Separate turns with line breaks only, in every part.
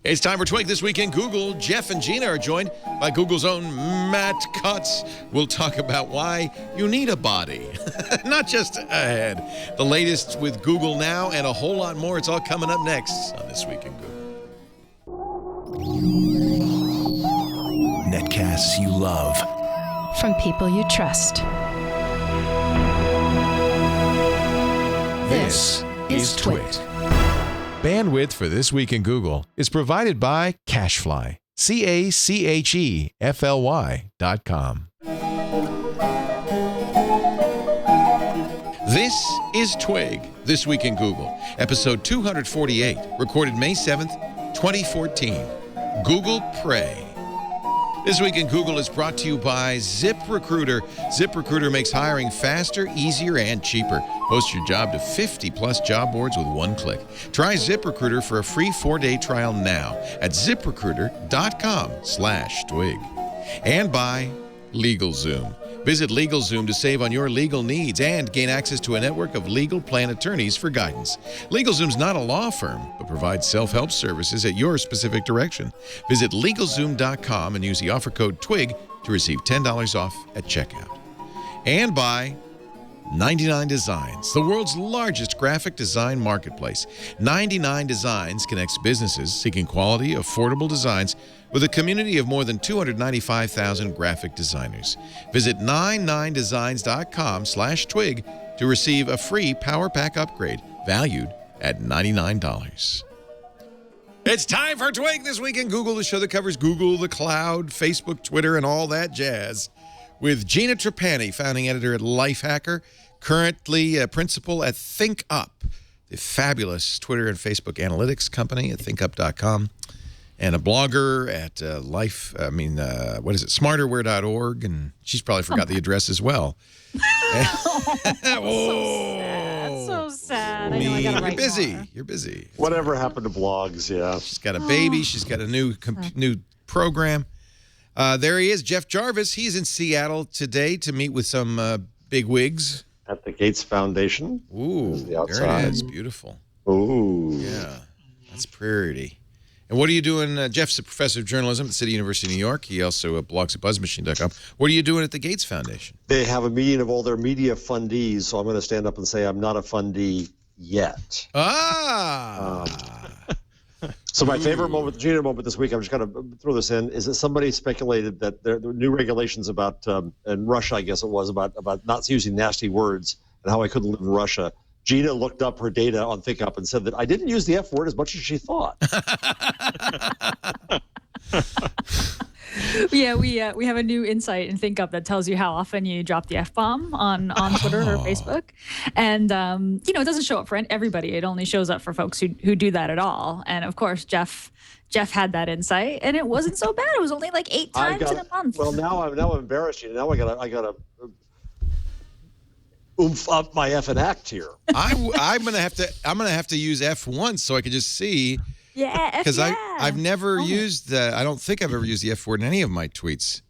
It's time for Twig This Week in Google. Jeff and Gina are joined by Google's own Matt Cutts. We'll talk about why you need a body, not just a head. The latest with Google now and a whole lot more. It's all coming up next on This Week in Google.
Netcasts you love.
From people you trust.
This is Twit.
Bandwidth for This Week in Google is provided by Cachefly. CACHEFLY.com. This is Twig, This Week in Google, episode 248, recorded May 7th, 2014. Google Pray. This Week in Google is brought to you by ZipRecruiter. ZipRecruiter makes hiring faster, easier, and cheaper. Post your job to 50-plus job boards with one click. Try ZipRecruiter for a free 4-day trial now at ZipRecruiter.com/twig. And by LegalZoom. Visit LegalZoom to save on your legal needs and gain access to a network of legal plan attorneys for guidance. LegalZoom's not a law firm, but provides self-help services at your specific direction. Visit LegalZoom.com and use the offer code TWIG to receive $10 off at checkout. And by 99 Designs, the world's largest graphic design marketplace. 99 Designs connects businesses seeking quality, affordable designs with a community of more than 295,000 graphic designers. Visit 99designs.com/twig to receive a free Power Pack upgrade valued at $99. It's time for Twig This Week in Google, the show that covers Google, the cloud, Facebook, Twitter, and all that jazz. With Gina Trapani, founding editor at Lifehacker, currently a principal at ThinkUp, the fabulous Twitter and Facebook analytics company at thinkup.com, and a blogger at smarterware.org, and she's probably forgot the address as well.
So sad. I know I gotta write more.
You're busy.
Whatever happened to blogs, yeah.
She's got a baby. She's got a new program. There he is, Jeff Jarvis. He's in Seattle today to meet with some big wigs.
At the Gates Foundation.
Ooh, there it is. Beautiful.
Ooh.
Yeah, that's pretty. And what are you doing? Jeff's a professor of journalism at the City University of New York. He also blogs at buzzmachine.com. What are you doing at the Gates Foundation?
They have a meeting of all their media fundees, so I'm going to stand up and say I'm not a fundee yet. So my favorite moment, Gina moment this week, I'm just going to throw this in, is that somebody speculated that there were new regulations about, in Russia, I guess it was, about not using nasty words and how I couldn't live in Russia. Gina looked up her data on ThinkUp and said that I didn't use the F word as much as she thought.
Yeah, we have a new insight in ThinkUp that tells you how often you drop the F-bomb on Twitter or Facebook. And, it doesn't show up for everybody. It only shows up for folks who do that at all. And, of course, Jeff had that insight, and it wasn't so bad. It was only like 8 times in a month.
Well, now I'm embarrassed you. Now I gotta oomph up my effing act here.
I'm gonna have to use F once so I can just see.
Yeah,
because I've never used I don't think I've ever used the F word in any of my tweets.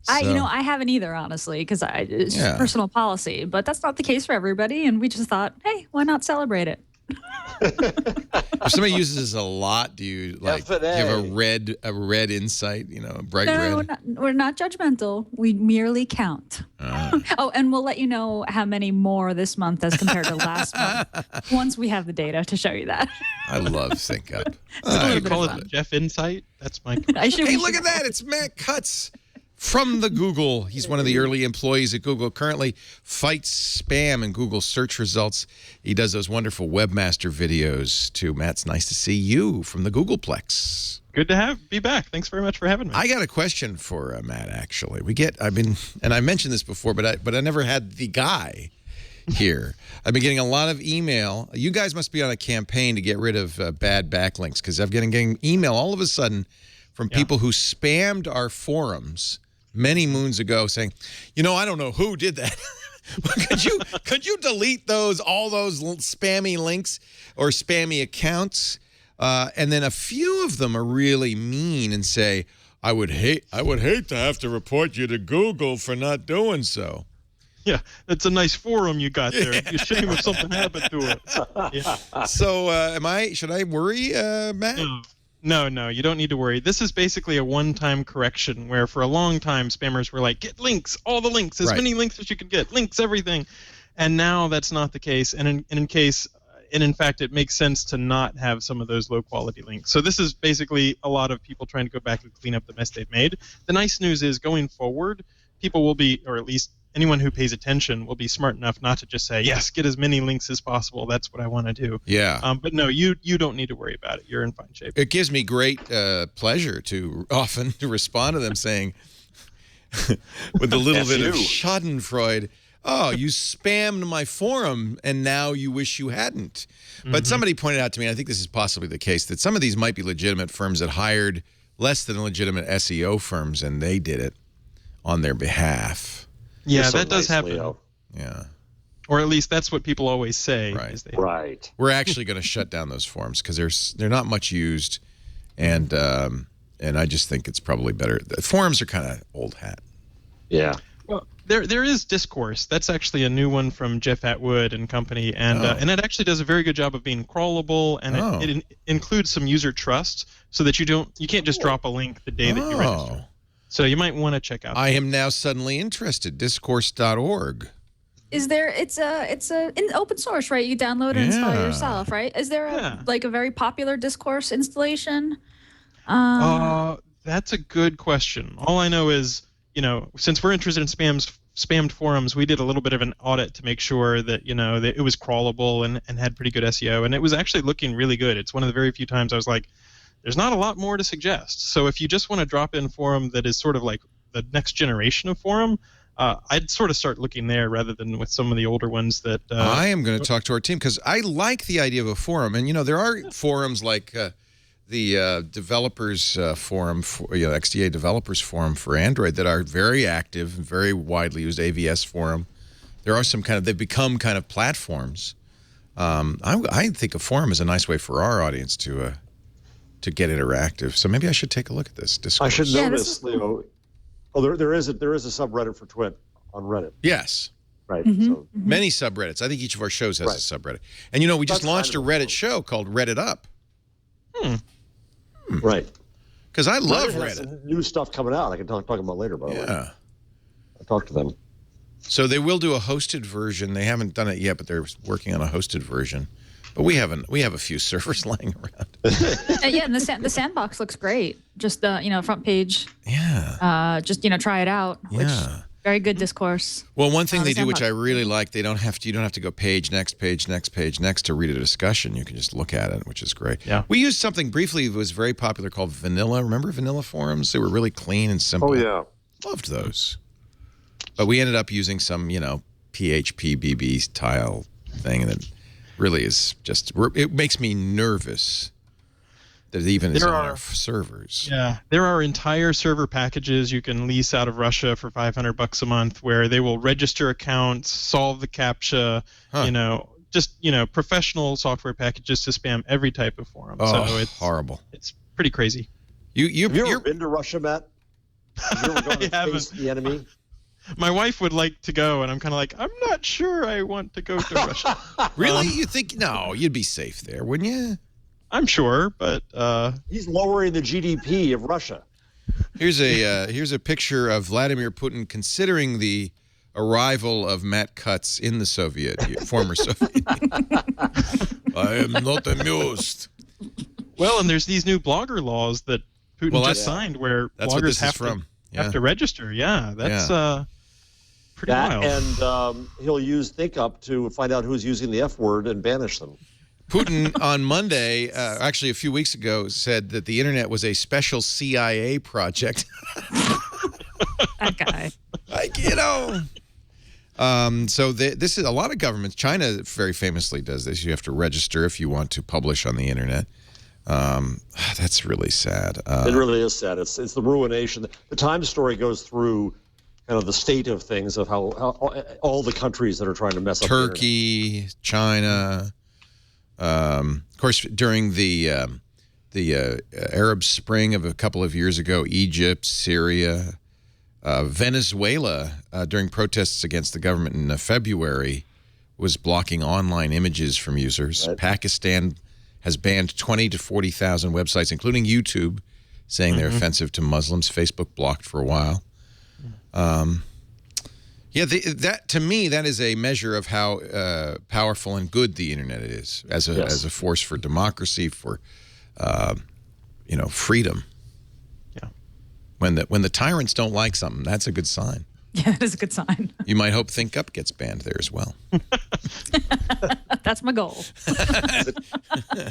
So.
I haven't either, honestly, because it's just personal policy. But that's not the case for everybody, and we just thought, hey, why not celebrate it?
If somebody uses this a lot, do you have a red insight? Bright red.
No, we're not judgmental. We merely count. Oh, and we'll let you know how many more this month as compared to last month once we have the data to show you that.
I love ThinkUp.
You call it Jeff Insight? That's my.
Hey, look at that! It's Matt Cutts. From the Google. He's one of the early employees at Google, currently fights spam in Google search results. He does those wonderful webmaster videos, too. Matt, it's nice to see you from the Googleplex.
Good to be back. Thanks very much for having me.
I got a question for Matt, actually. And I mentioned this before, but I never had the guy here. I've been getting a lot of email. You guys must be on a campaign to get rid of bad backlinks, because I've been getting email all of a sudden from people who spammed our forums many moons ago saying, I don't know who did that. could you delete all those spammy links or spammy accounts? And then a few of them are really mean and say, I would hate to have to report you to Google for not doing so.
Yeah, it's a nice forum you got there. It'd be a shame if something happened to it. Yeah.
So should I worry, Matt?
No, you don't need to worry. This is basically a one-time correction where for a long time spammers were like, get links, all the links, as many links as you can get, links, everything. And now that's not the case. And in fact, it makes sense to not have some of those low-quality links. So this is basically a lot of people trying to go back and clean up the mess they've made. The nice news is going forward, people will be, or at least anyone who pays attention will be smart enough not to just say, yes, get as many links as possible. That's what I want to do.
Yeah.
But no, you don't need to worry about it. You're in fine shape.
It gives me great pleasure to often to respond to them saying, with a little bit of schadenfreude, oh, you spammed my forum, and now you wish you hadn't. But somebody pointed out to me, and I think this is possibly the case, that some of these might be legitimate firms that hired less than legitimate SEO firms, and they did it on their behalf.
Yeah, that does happen.
Leo.
Yeah.
Or at least that's what people always say.
Right.
Right.
We're actually going to shut down those forums because they're not much used, and I just think it's probably better. The forums are kind of old hat.
Yeah.
Well, there is Discourse. That's actually a new one from Jeff Atwood and company, and it actually does a very good job of being crawlable, and it includes some user trust so that you can't just drop a link the day that you register. So you might want to check out.
I am now suddenly interested. Discourse.org.
Is there? It's in open source, right? You download and install yourself, right? Is there a very popular Discourse installation?
That's a good question. All I know is, since we're interested in spammed forums, we did a little bit of an audit to make sure that that it was crawlable and had pretty good SEO, and it was actually looking really good. It's one of the very few times I was like, there's not a lot more to suggest. So if you just want to drop in forum that is sort of like the next generation of forum, I'd sort of start looking there rather than with some of the older ones that...
I am going to talk to our team because I like the idea of a forum. And, there are forums like the developers forum, XDA developers forum for Android that are very active, very widely used, AVS forum. There are some they've become kind of platforms. I think a forum is a nice way for our audience to get interactive. So maybe I should take a look at this. Discourse.
I should notice, Leo. Oh, there is a subreddit for Twit on Reddit.
Yes.
Right.
So many subreddits. I think each of our shows has a subreddit. And we just launched a Reddit show called Reddit Up.
Right.
Because I love
Reddit. Has some new stuff coming out. I can talk about later, by the way.
Yeah.
I talked to them.
So they will do a hosted version. They haven't done it yet, but they're working on a hosted version. But we have a few servers lying around.
And the sandbox looks great. Just the front page.
Yeah.
Just try it out. Which, very good Discourse.
Well, one thing they do, which I really like, you don't have to go page next to read a discussion. You can just look at it, which is great.
Yeah.
We used something briefly that was very popular called Vanilla. Remember Vanilla forums? They were really clean and simple.
Oh yeah.
Loved those. But we ended up using some PHP BB style thing, and it really is just, it makes me nervous that it even is on our servers.
Yeah, there are entire server packages you can lease out of Russia for $500 a month where they will register accounts, solve the CAPTCHA, professional software packages to spam every type of forum.
Oh,
so it's
horrible.
It's pretty crazy.
Have you ever been to Russia, Matt? Have you ever gone to face the enemy?
My wife would like to go, and I'm kind of like, I'm not sure I want to go to Russia.
Really? You think? No, you'd be safe there, wouldn't you?
I'm sure, but...
He's lowering the GDP of Russia.
Here's a picture of Vladimir Putin considering the arrival of Matt Cutts in the former Soviet Union. I am not amused.
Well, and there's these new blogger laws that Putin just signed where bloggers have to register. Yeah, that's pretty wild.
And he'll use ThinkUp to find out who's using the F word and banish them.
Putin on Monday, actually a few weeks ago, said that the internet was a special CIA project.
That guy.
So this is a lot of governments. China very famously does this. You have to register if you want to publish on the internet. That's really sad.
It really is sad. It's the ruination. The Times story goes through kind of the state of things of how all the countries that are trying to mess up
Turkey, China. Of course, during the Arab Spring of a couple of years ago, Egypt, Syria, Venezuela, during protests against the government in February, was blocking online images from users. Pakistan has banned 20 to 40,000 websites, including YouTube, saying they're offensive to Muslims. Facebook blocked for a while. That to me, that is a measure of how powerful and good the internet is as a force for democracy, for freedom.
Yeah.
When the tyrants don't like something, that's a good sign.
Yeah, it is a good sign.
You might hope Think Up gets banned there as well.
That's my goal.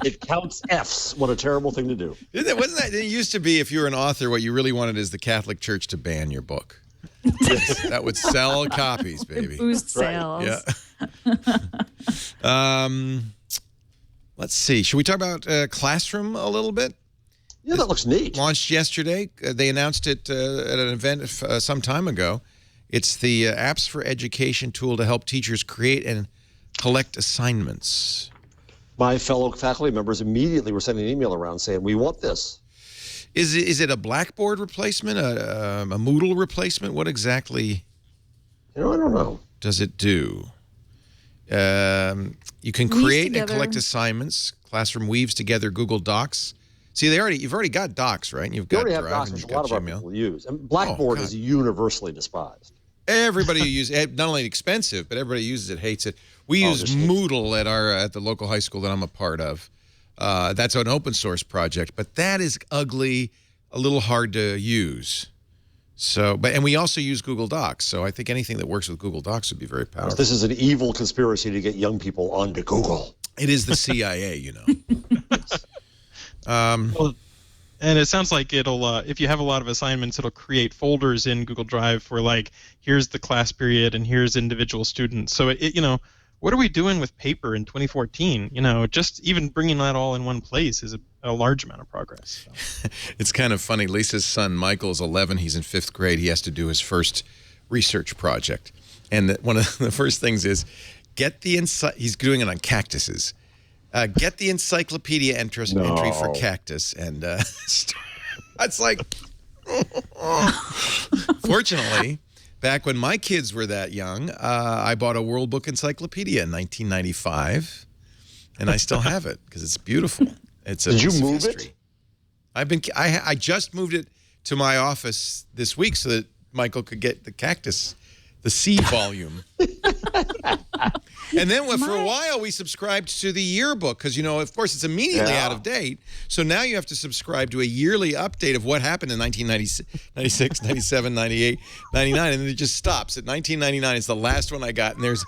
It counts Fs. What a terrible thing to do.
Wasn't that? It used to be if you were an author, what you really wanted is the Catholic Church to ban your book. That would sell copies, baby.
Boost sales.
Yeah. Let's see. Should we talk about Classroom a little bit?
Yeah, that looks neat.
Launched yesterday. They announced it at an event some time ago. It's the Apps for Education tool to help teachers create and collect assignments.
My fellow faculty members immediately were sending an email around saying, we want this.
Is it a Blackboard replacement, a Moodle replacement? What exactly
I don't know.
does it do? You can create and collect assignments. Classroom weaves together Google Docs. See, you've already got Docs, right? You've got
We already have
Drive
Docs,
and
which
you've
a lot
got
of our
Gmail.
people use. And Blackboard is universally despised.
Everybody who uses it, not only expensive, but everybody who uses it hates it. We use Moodle at the local high school that I'm a part of. That's an open source project, but that is ugly, a little hard to use. So, and we also use Google Docs. So I think anything that works with Google Docs would be very powerful.
This is an evil conspiracy to get young people onto Google.
It is the CIA, you know.
Well, and it sounds like it'll, if you have a lot of assignments, it'll create folders in Google Drive for like, here's the class period and here's individual students. So what are we doing with paper in 2014? Just even bringing that all in one place is a large amount of progress. So.
It's kind of funny. Lisa's son, Michael, is 11. He's in 5th grade. He has to do his first research project. And one of the first things is he's doing it on cactuses. Get the encyclopedia entry for cactus. And it's like, fortunately, back when my kids were that young, I bought a World Book Encyclopedia in 1995, and I still have it because it's beautiful. It's a
Did you
piece of
move
history.
it?
I just moved it to my office this week so that Michael could get the cactus, the C volume. And then for a while we subscribed to the yearbook because, of course, it's immediately out of date. So now you have to subscribe to a yearly update of what happened in 1996, 97, 98, 99, and then it just stops. At 1999 is the last one I got, and there's...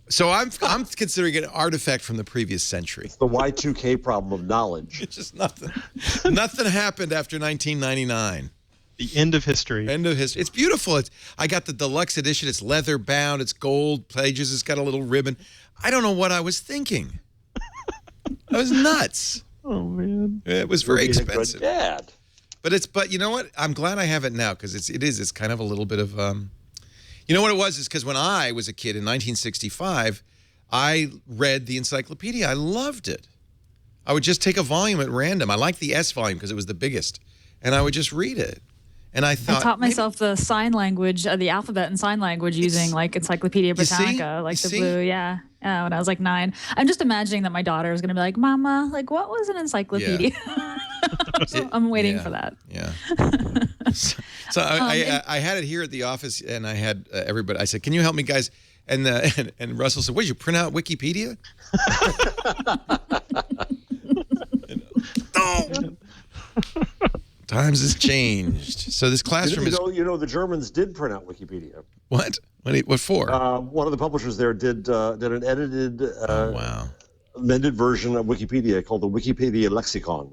So I'm considering it an artifact from the previous century.
It's the Y2K problem of knowledge.
It's just nothing. Nothing happened after 1999.
The end of history.
End of history. It's beautiful. I got the deluxe edition. It's leather bound. It's gold pages. It's got a little ribbon. I don't know what I was thinking. I was nuts.
Oh man,
it was very expensive.
Good dad.
But you know what? I'm glad I have it now because it's kind of a little bit of you know what it was is because when I was a kid in 1965, I read the encyclopedia. I loved it. I would just take a volume at random. I liked the S volume because it was the biggest, and I would just read it. And I thought
I taught myself the sign language, the alphabet and sign language using like Encyclopedia Britannica, like the blue, when I was like 9. I'm just imagining that my daughter is going to be like, Mama, like what was an encyclopedia? Yeah. So I'm waiting for that.
Yeah. So I had it here at the office, and I had everybody. I said, "Can you help me, guys?" And Russell said, "What did you print out Wikipedia?" Times has changed. So this classroom is...
the Germans did print out Wikipedia.
What? What for?
One of the publishers there did an edited, amended version of Wikipedia called the Wikipedia Lexicon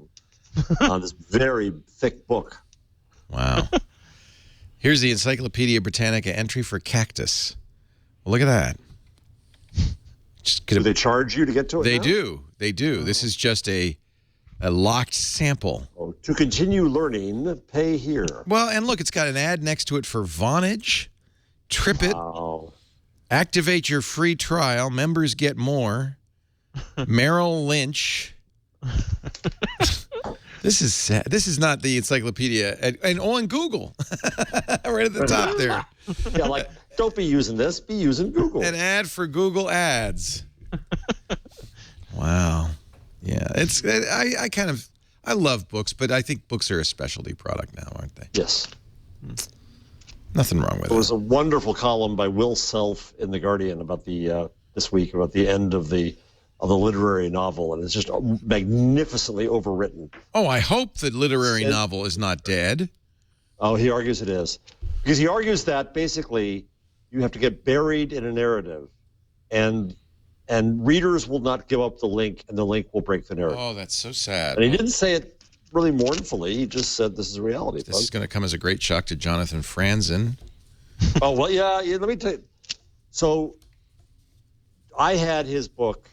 on this very thick book.
Wow. Here's the Encyclopedia Britannica entry for cactus. Well, look at that.
Do they charge you to get to it?
They do. They do. This is just a locked sample.
Oh, to continue learning, pay here.
Well, and look, it's got an ad next to it for Vonage, TripIt, activate your free trial, members get more, Merrill Lynch. This is sad. This is not the encyclopedia. And on Google, right at the top there.
Yeah, like, don't be using this. Be using Google.
An ad for Google Ads. Wow. Yeah, I love books, but I think books are a specialty product now, aren't they?
Yes.
Nothing wrong with it.
There was a wonderful column by Will Self in The Guardian about this week about the end of the literary novel, and it's just magnificently overwritten.
Oh, I hope the literary novel is not dead.
Oh, he argues it is. Because he argues that basically you have to get buried in a narrative, and readers will not give up the link, and the link will break the narrative.
Oh, that's so sad.
And he didn't say it really mournfully. He just said this is a reality.
This is going to come as a great shock to Jonathan Franzen.
Oh, well, yeah, let me tell you. So I had his book,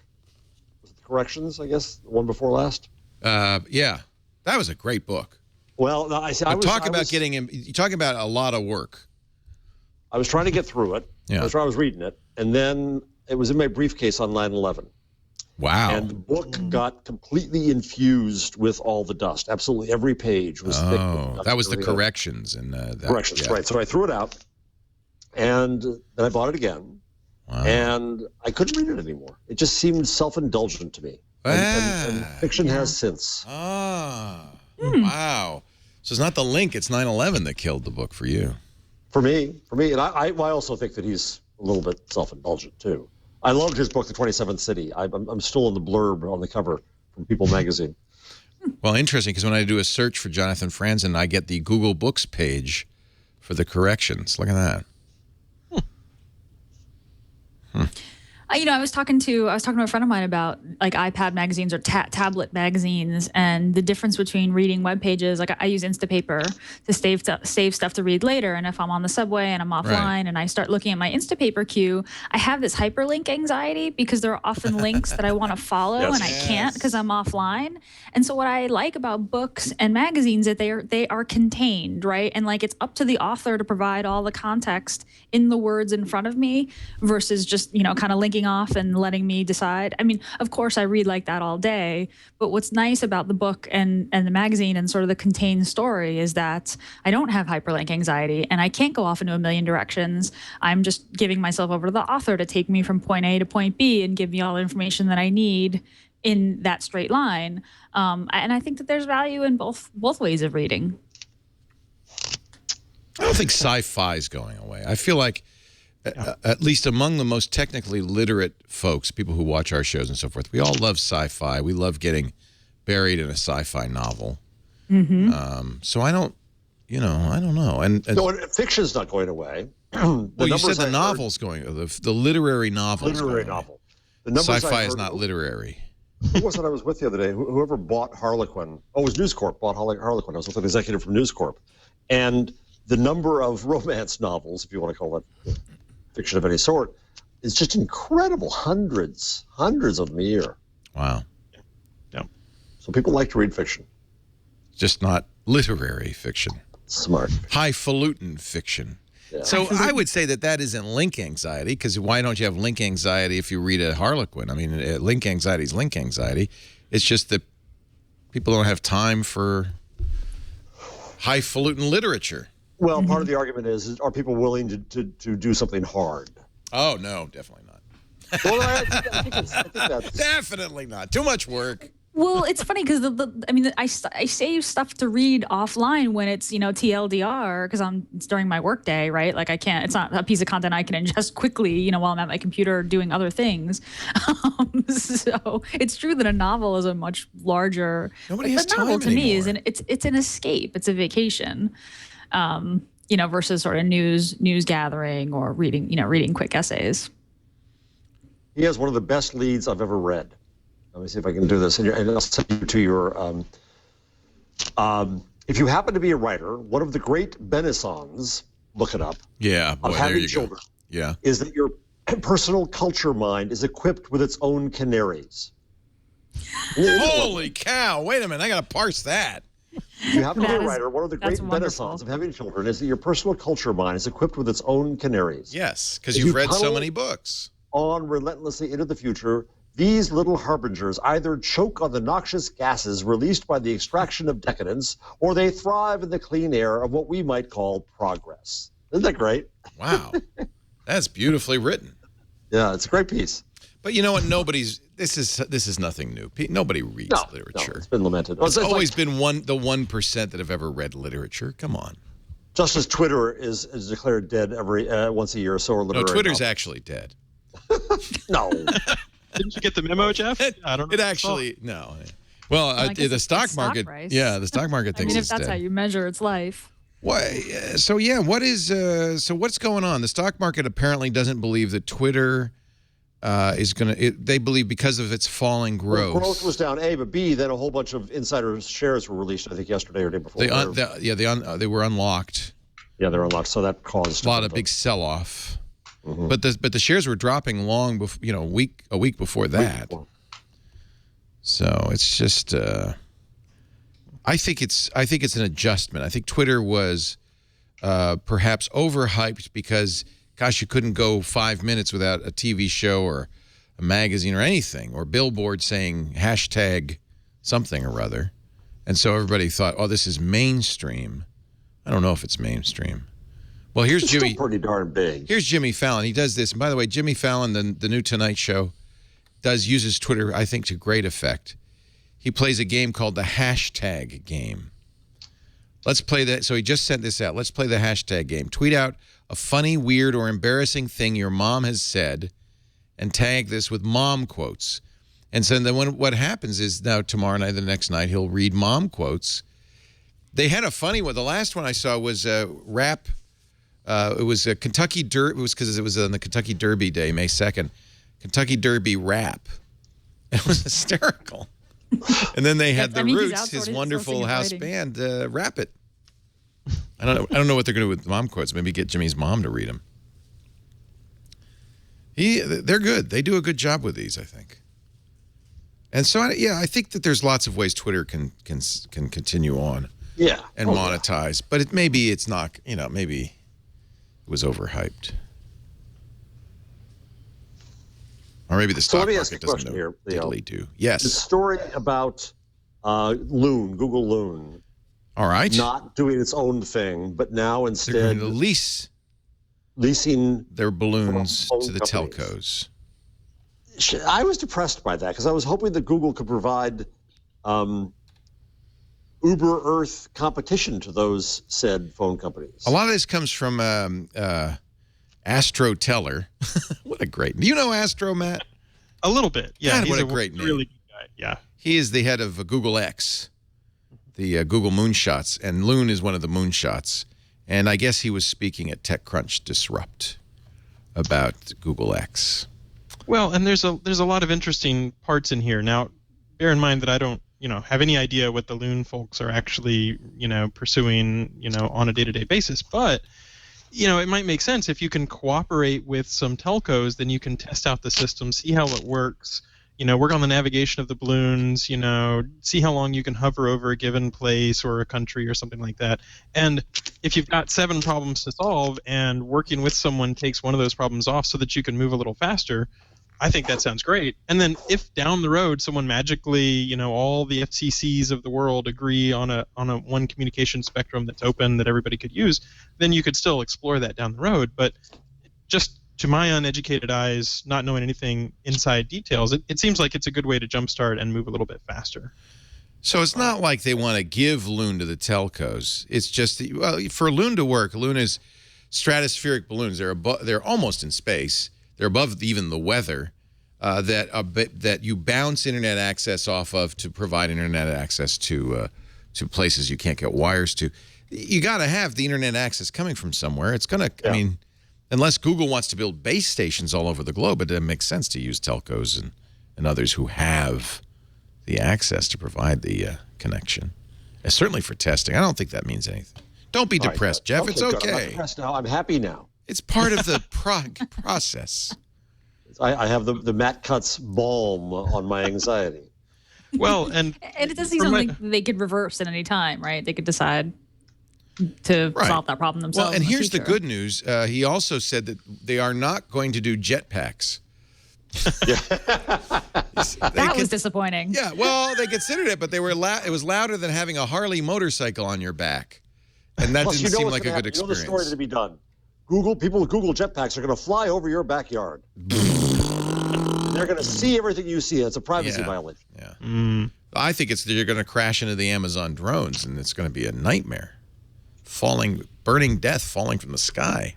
was it The Corrections, I guess, the one before last?
Yeah, that was a great book.
Well, no,
You're talking about a lot of work.
I was trying to get through it.
Yeah.
I was reading it, and then it was in my briefcase on 9/11.
Wow.
And the book got completely infused with all the dust. Absolutely every page was thick.
Oh, that was the corrections.
Corrections, right. So I threw it out, and then I bought it again.
Wow.
And I couldn't read it anymore. It just seemed self-indulgent to me. And fiction has since.
Wow. So it's not the link, it's 9/11 that killed the book for you.
For me. And I also think that he's a little bit self-indulgent, too. I loved his book, The 27th City. I'm still in the blurb on the cover from People magazine.
Well, interesting, because when I do a search for Jonathan Franzen, I get the Google Books page for the corrections. Look at that.
I was talking to a friend of mine about like iPad magazines or tablet magazines and the difference between reading web pages. Like I use Instapaper to save stuff to read later. And if I'm on the subway and I'm offline and I start looking at my Instapaper queue, I have this hyperlink anxiety because there are often links that I want to follow and I can't because I'm offline. And so what I like about books and magazines is that they are contained, right? And like it's up to the author to provide all the context in the words in front of me versus just, kind of linking off and letting me decide. I mean, of course, I read like that all day, but what's nice about the book and the magazine and sort of the contained story is that I don't have hyperlink anxiety and I can't go off into a million directions. I'm just giving myself over to the author to take me from point A to point B and give me all the information that I need in that straight line. And I think that there's value in both ways of reading.
I don't think sci-fi is going away. I feel like at least among the most technically literate folks, people who watch our shows and so forth, we all love sci-fi. We love getting buried in a sci-fi novel. So I don't know. And
no, fiction's not going away.
Well, you said the novel's going, the literary novel.
Literary novel.
Sci-fi is not literary.
Who was it I was with the other day? Whoever bought Harlequin. Oh, it was News Corp bought Harlequin. I was with an executive from News Corp. And the number of romance novels, if you want to call it fiction of any sort, is just incredible. Hundreds of them a year.
Wow.
Yeah.
So people like to read fiction.
Just not literary fiction.
Smart.
Highfalutin fiction. Yeah. So I would say that isn't link anxiety, because why don't you have link anxiety if you read a Harlequin? I mean, link anxiety is link anxiety. It's just that people don't have time for highfalutin literature.
Well, part of the argument is are people willing to do something hard?
Oh, no, definitely not.
Well, I think that's...
Definitely not. Too much work.
Well, it's funny because I save stuff to read offline when it's TLDR because it's during my workday, right? Like I can't. It's not a piece of content I can ingest quickly, while I'm at my computer doing other things. So it's true that a novel is a much larger.
Nobody has time
novel to
anymore.
me is it's an escape. It's a vacation. Versus sort of news gathering or reading quick essays.
He has one of the best leads I've ever read. Let me see if I can do this. And I'll send you to your. If you happen to be a writer, one of the great benisons, look it up.
Yeah, boy,
of
there
having
you
children,
go. Yeah,
is that your personal culture mind is equipped with its own canaries.
Holy cow! Wait a minute, I got to parse that.
If you happen to be a writer, one of the great benisons of having children is that your personal culture mind is equipped with its own canaries.
Yes, because you've read so many books.
On relentlessly into the future, these little harbingers either choke on the noxious gases released by the extraction of decadence, or they thrive in the clean air of what we might call progress. Isn't that great? Wow.
That's beautifully written.
Yeah, it's a great piece.
But you know what? this is nothing new. Nobody reads literature.
No, it's been lamented.
It's always been the 1% that have ever read literature. Come on.
Just as Twitter is declared dead every once a year or so. Or
no, Twitter's actually dead.
No.
Didn't you get the memo, Jeff? I don't know.
It actually no. Well, the stock market. The stock market thinks it's dead.
If that's how you measure its life.
Why? So what's going on? The stock market apparently doesn't believe that Twitter is going to. They believe because of its falling growth.
Well, growth was down, A, but B, then a whole bunch of insider shares were released. I think yesterday or day before.
They were unlocked.
Yeah, they're unlocked. So that caused
a lot of big sell-off. Mm-hmm. But the shares were dropping long before, a week before that. So it's just. I think it's an adjustment. I think Twitter was perhaps overhyped because, gosh, you couldn't go 5 minutes without a TV show or a magazine or anything or billboard saying hashtag something or other. And so everybody thought, oh, this is mainstream. I don't know if it's mainstream. Well, here's
it's
Jimmy.
Still pretty darn big.
Here's Jimmy Fallon. He does this. And by the way, Jimmy Fallon, the new Tonight Show, uses Twitter, I think, to great effect. He plays a game called the hashtag game. Let's play that. So he just sent this out. Let's play the hashtag game. Tweet out a funny, weird, or embarrassing thing your mom has said and tag this with mom quotes. And so then what happens is now tomorrow night, the next night, he'll read mom quotes. They had a funny one. The last one I saw was rap. It was a Kentucky Derby. It was because it was on the Kentucky Derby day, May 2nd. Kentucky Derby rap. It was hysterical. And then they had the Roots, his wonderful house band, rap it. I don't know what they're going to do with mom quotes. Maybe get Jimmy's mom to read them. They're good. They do a good job with these, I think. And so, I think that there's lots of ways Twitter can continue on.
Yeah.
And monetize, but it's not. Maybe it was overhyped. Or maybe the stock market doesn't know diddly do. Yes.
The story about Loon, Google Loon.
All right.
Not doing its own thing, but now instead
they're going to
leasing
their balloons to the telcos.
I was depressed by that because I was hoping that Google could provide Uber Earth competition to those said phone companies.
A lot of this comes from Astro Teller. What a great name. Do you know Astro, Matt?
A little bit. Yeah.
God, what a great name.
Really good guy. Yeah.
He is the head of Google X, the Google Moonshots, and Loon is one of the Moonshots. And I guess he was speaking at TechCrunch Disrupt about Google X.
Well, and there's a lot of interesting parts in here. Now, bear in mind that I don't, have any idea what the Loon folks are actually, pursuing, on a day-to-day basis. But, it might make sense if you can cooperate with some telcos, then you can test out the system, see how it works, work on the navigation of the balloons, see how long you can hover over a given place or a country or something like that. And if you've got 7 problems to solve and working with someone takes one of those problems off so that you can move a little faster, I think that sounds great. And then if down the road someone magically, all the FCCs of the world agree on a one communication spectrum that's open that everybody could use, then you could still explore that down the road. But just to my uneducated eyes, not knowing anything inside details, it seems like it's a good way to jumpstart and move a little bit faster.
So it's not like they want to give Loon to the telcos. It's just for Loon to work, Loon is stratospheric balloons. They're almost in space. They're above even the weather that you bounce internet access off of to provide internet access to places you can't get wires to. You got to have the internet access coming from somewhere. It's going to, I mean, unless Google wants to build base stations all over the globe, it makes sense to use telcos and others who have the access to provide the connection. And certainly for testing. I don't think that means anything. Don't be depressed, Jeff. It's okay.
I'm not depressed now. I'm happy now.
It's part of the process.
I have the Matt Cutts balm on my anxiety.
Well, and
it doesn't seem like they could reverse at any time, right? They could decide to solve that problem themselves.
Well, and here's the good news. He also said that they are not going to do jetpacks.
That was disappointing.
Yeah, well, they considered it, but they were it was louder than having a Harley motorcycle on your back. And that didn't seem like a good experience.
You know the story to be done. People with Google jetpacks are going to fly over your backyard. Then they're going to see everything you see. It's a privacy violation.
Yeah. I think you're going to crash into the Amazon drones, and it's going to be a nightmare. Burning death falling from the sky.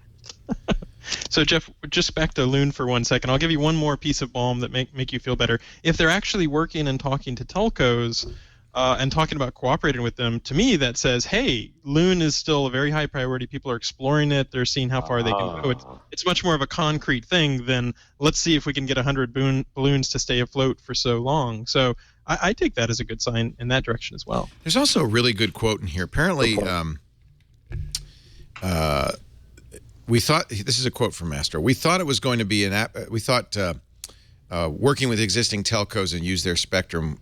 So, Jeff, just back to Loon for 1 second. I'll give you one more piece of balm that make you feel better. If they're actually working and talking to telcos and talking about cooperating with them, to me that says, hey, Loon is still a very high priority. People are exploring it. They're seeing how far they can go. It's much more of a concrete thing than let's see if we can get 100 balloons to stay afloat for so long. So I take that as a good sign in that direction as well.
There's also a really good quote in here. Apparently, we thought, this is a quote from Mastro, we thought it was going to be an app, we thought working with existing telcos and use their spectrum,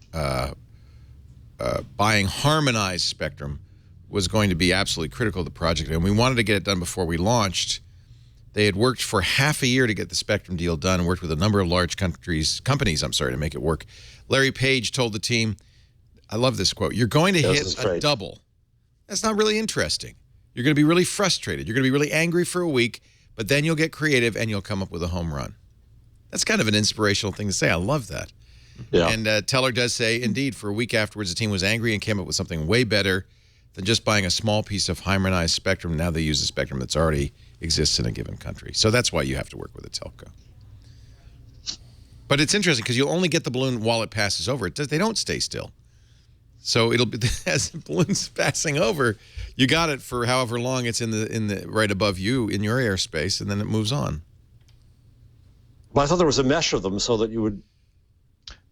buying harmonized spectrum was going to be absolutely critical to the project. And we wanted to get it done before we launched. They had worked for half a year to get the spectrum deal done, worked with a number of large companies, to make it work. Larry Page told the team, I love this quote, you're going to hit a double. That's not really interesting. You're going to be really frustrated. You're going to be really angry for a week, but then you'll get creative and you'll come up with a home run. That's kind of an inspirational thing to say. I love that. Yeah. And Teller does say, indeed, for a week afterwards, the team was angry and came up with something way better than just buying a small piece of harmonized spectrum. Now they use the spectrum that's already exists in a given country. So that's why you have to work with a telco. But it's interesting because you'll only get the balloon while it passes over. They don't stay still. So it'll be as the balloon's passing over, you got it for however long it's in the right above you in your airspace, and then it moves on.
Well, I thought there was a mesh of them so that you would.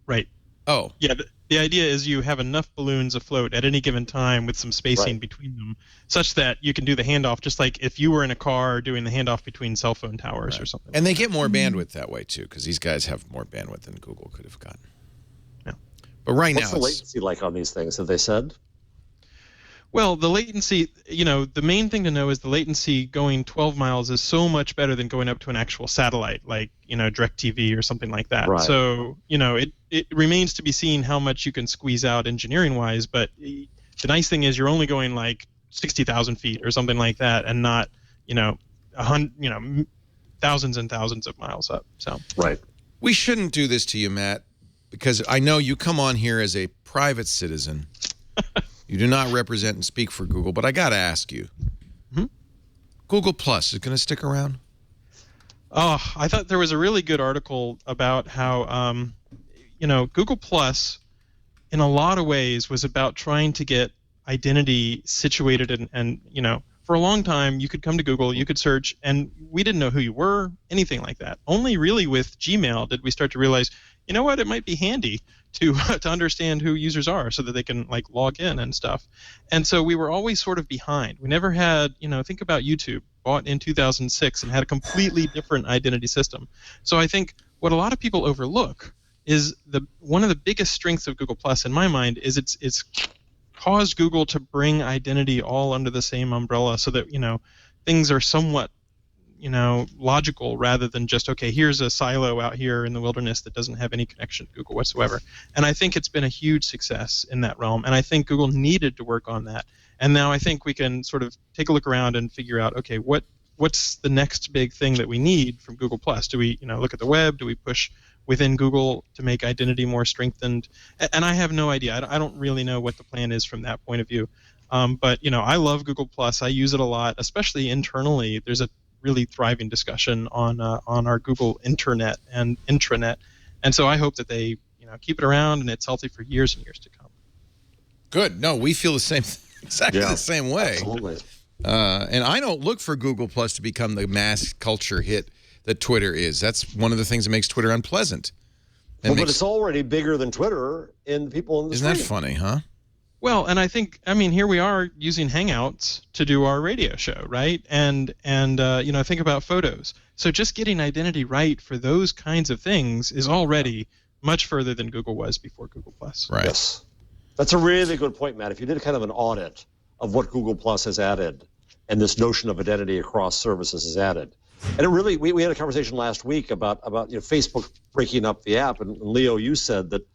Right.
Oh.
Yeah. The idea is you have enough balloons afloat at any given time with some spacing between them, such that you can do the handoff, just like if you were in a car doing the handoff between cell phone towers or something.
And they get more bandwidth that way too, because these guys have more bandwidth than Google could have gotten. But
what's the latency like on these things, have they said?
Well, the latency, the main thing to know is the latency going 12 miles is so much better than going up to an actual satellite, like, DirecTV or something like that. Right. So, it remains to be seen how much you can squeeze out engineering-wise, but the nice thing is you're only going like 60,000 feet or something like that and not, thousands and thousands of miles up. So.
Right.
We shouldn't do this to you, Matt, because I know you come on here as a private citizen. You do not represent and speak for Google, but I got to ask you. Google Plus is going to stick around?
Oh, I thought there was a really good article about how, Google Plus, in a lot of ways, was about trying to get identity situated and for a long time, you could come to Google, you could search, and we didn't know who you were, anything like that. Only really with Gmail did we start to realize, you know what, it might be handy to understand who users are so that they can log in and stuff. And so we were always sort of behind. We never had, think about YouTube, bought in 2006 and had a completely different identity system. So I think what a lot of people overlook is one of the biggest strengths of Google Plus in my mind is it's caused Google to bring identity all under the same umbrella so that, things are somewhat logical rather than just, okay, here's a silo out here in the wilderness that doesn't have any connection to Google whatsoever. And I think it's been a huge success in that realm. And I think Google needed to work on that. And now I think we can sort of take a look around and figure out, okay, what's the next big thing that we need from Google Plus? Do we, look at the web? Do we push within Google to make identity more strengthened? And I have no idea. I don't really know what the plan is from that point of view. But, I love Google Plus. I use it a lot, especially internally. There's a really thriving discussion on our Google Internet and intranet, and so I hope that they keep it around and it's healthy for years and years to come.
Good. No, we feel the same, exactly the same way.
Absolutely.
And I don't look for Google Plus to become the mass culture hit that Twitter is. That's one of the things that makes Twitter unpleasant.
But it's already bigger than Twitter in people in the
Isn't that funny, huh?
Well, and I think, here we are using Hangouts to do our radio show, right? And think about photos. So just getting identity right for those kinds of things is already much further than Google was before Google Plus.
Right.
Yes. That's a really good point, Matt. If you did kind of an audit of what Google Plus has added and this notion of identity across services is added. And it really, we had a conversation last week about Facebook breaking up the app. And Leo, you said that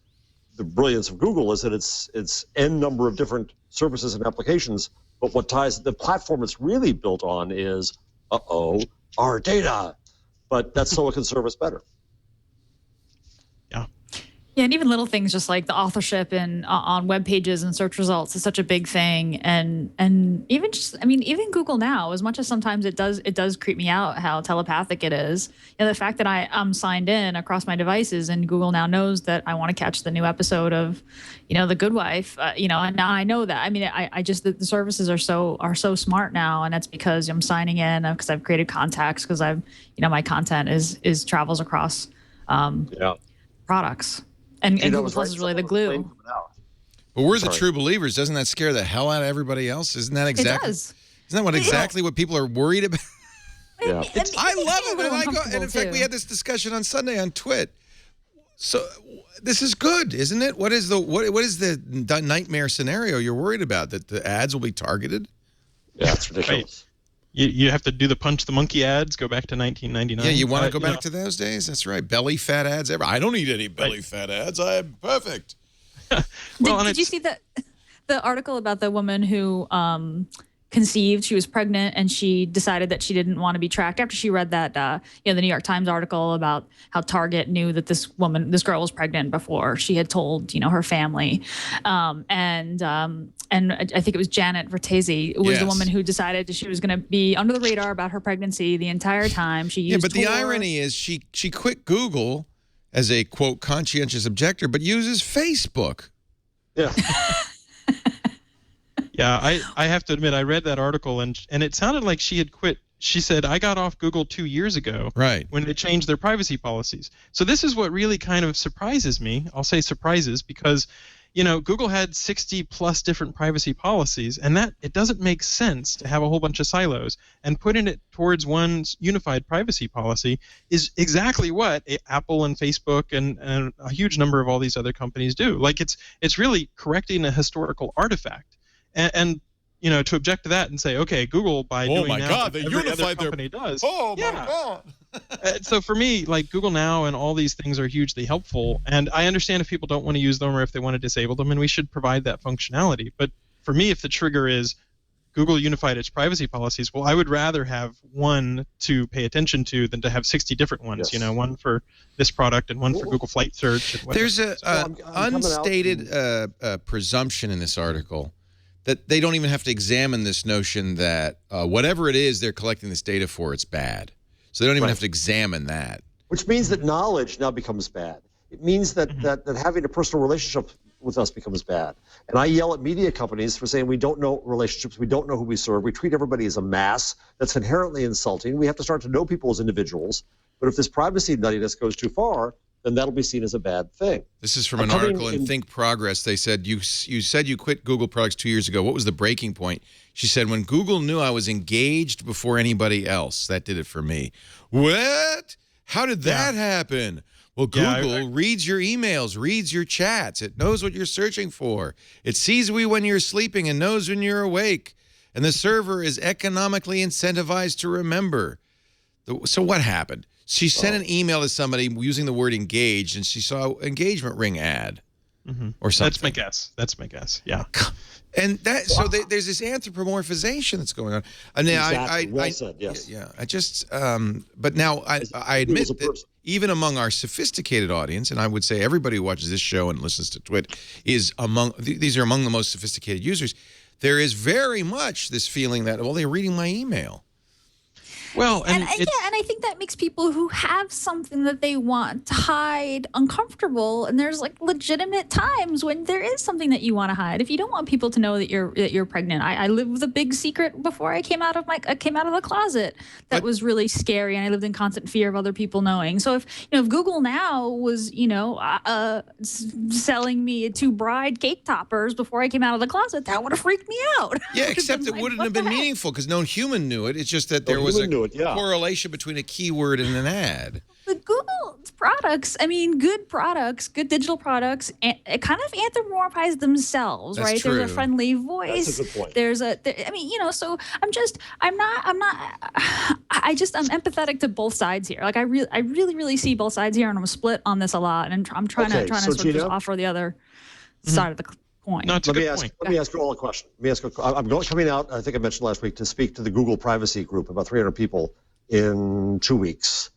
the brilliance of Google is that it's n number of different services and applications, but what ties the platform it's really built on is our data. But that Silicon service better.
Yeah, and even little things just like the authorship and on web pages and search results is such a big thing, and even just, I mean, even Google Now, as much as sometimes it does creep me out how telepathic it is. You know, the fact that I'm signed in across my devices and Google Now knows that I want to catch the new episode of, you know, The Good Wife. You know, and now I know that. I mean, I just the services are so smart now, and that's because I'm signing in because I've created contacts because I've, you know, my content is travels across products. And Google Plus is really the glue.
But we're the true believers. Doesn't that scare the hell out of everybody else? Isn't that exactly?
It does.
Isn't that exactly what people are worried about?
Yeah.
I love it, and in fact, we had this discussion on Sunday on Twit. So this is good, isn't it? What is the nightmare scenario you're worried about? That the ads will be targeted?
Yeah, it's ridiculous.
You have to do the punch the monkey ads, go back to 1999.
Yeah, you want to go back to those days? That's right. Belly fat ads ever. I don't need any belly fat ads. I am perfect.
Did you see the article about the woman who conceived? She was pregnant and she decided that she didn't want to be tracked after she read that the New York Times article about how Target knew that this girl was pregnant before she had told her family, and I think it was Janet Vertese was the woman who decided she was going to be under the radar about her pregnancy the entire time. She used
the irony is she quit Google as a quote conscientious objector, but uses Facebook.
Yeah.
Yeah, I have to admit, I read that article, and it sounded like she had quit. She said, I got off Google 2 years ago when they changed their privacy policies. So this is what really kind of surprises me. I'll say surprises because, Google had 60+ different privacy policies, and that it doesn't make sense to have a whole bunch of silos. And putting it towards one unified privacy policy is exactly what Apple and Facebook and a huge number of all these other companies do. Like it's really correcting a historical artifact. And to object to that and say, okay, Google by doing now what every other company does.
Oh my God!
So for me, like Google Now and all these things are hugely helpful, and I understand if people don't want to use them or if they want to disable them, and we should provide that functionality. But for me, if the trigger is Google unified its privacy policies, well, I would rather have one to pay attention to than to have 60 different ones.
Yes.
One for this product and one for Google Flight Search. And
there's an unstated presumption in this article that they don't even have to examine this notion that whatever it is they're collecting this data for, it's bad. So they don't even have to examine that.
Which means that knowledge now becomes bad. It means that, that having a personal relationship with us becomes bad. And I yell at media companies for saying we don't know relationships, we don't know who we serve, we treat everybody as a mass. That's inherently insulting. We have to start to know people as individuals. But if this privacy nuttiness goes too far, then that'll be seen as a bad thing.
This is from an article in Think Progress. They said, you said you quit Google products 2 years ago. What was the breaking point? She said, when Google knew I was engaged before anybody else. That did it for me. What? How did that happen? Well, Google reads your emails, reads your chats. It knows what you're searching for. It sees you when you're sleeping and knows when you're awake. And the server is economically incentivized to remember. So what happened? She sent an email to somebody using the word engaged, and she saw an engagement ring ad or something.
That's my guess. Yeah.
And there's this anthropomorphization that's going on. And
exactly. Well said, yes.
Yeah. I just, but now I admit that even among our sophisticated audience, and I would say everybody who watches this show and listens to Twit is these are among the most sophisticated users. There is very much this feeling that, well, they're reading my email.
Well, and I think that makes people who have something that they want to hide uncomfortable. And there's like legitimate times when there is something that you want to hide. If you don't want people to know that you're pregnant, I lived with a big secret before I came out of the closet. That was really scary, and I lived in constant fear of other people knowing. So if Google Now was selling me 2 bride cake toppers before I came out of the closet, that would have freaked me out.
Yeah, except it wouldn't have been meaningful because no human knew it. It's just that there was a correlation between a keyword and an ad.
The Google products, good digital products, it kind of anthropomorphize themselves,
That's
right?
true.
There's a friendly voice.
That's a good point.
So I'm empathetic to both sides here. Like I really see both sides here, and I'm split on this a lot, and I'm trying to sort of just offer the other side of the coin.
No,
Let me ask you all a question. I'm coming out, I think I mentioned last week, to speak to the Google Privacy Group, about 300 people, in 2 weeks.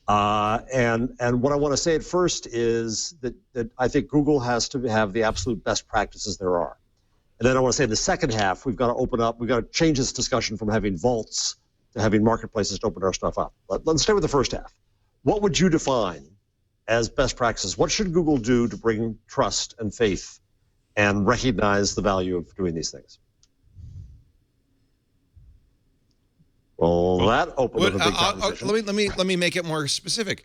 And what I want to say at first is that I think Google has to have the absolute best practices there are. And then I want to say in the second half, we've got to open up, we've got to change this discussion from having vaults to having marketplaces to open our stuff up. Let's stay with the first half. What would you define as best practices? What should Google do to bring trust and faith and recognize the value of doing these things? Well, that opened up a big conversation.
Let me make it more specific.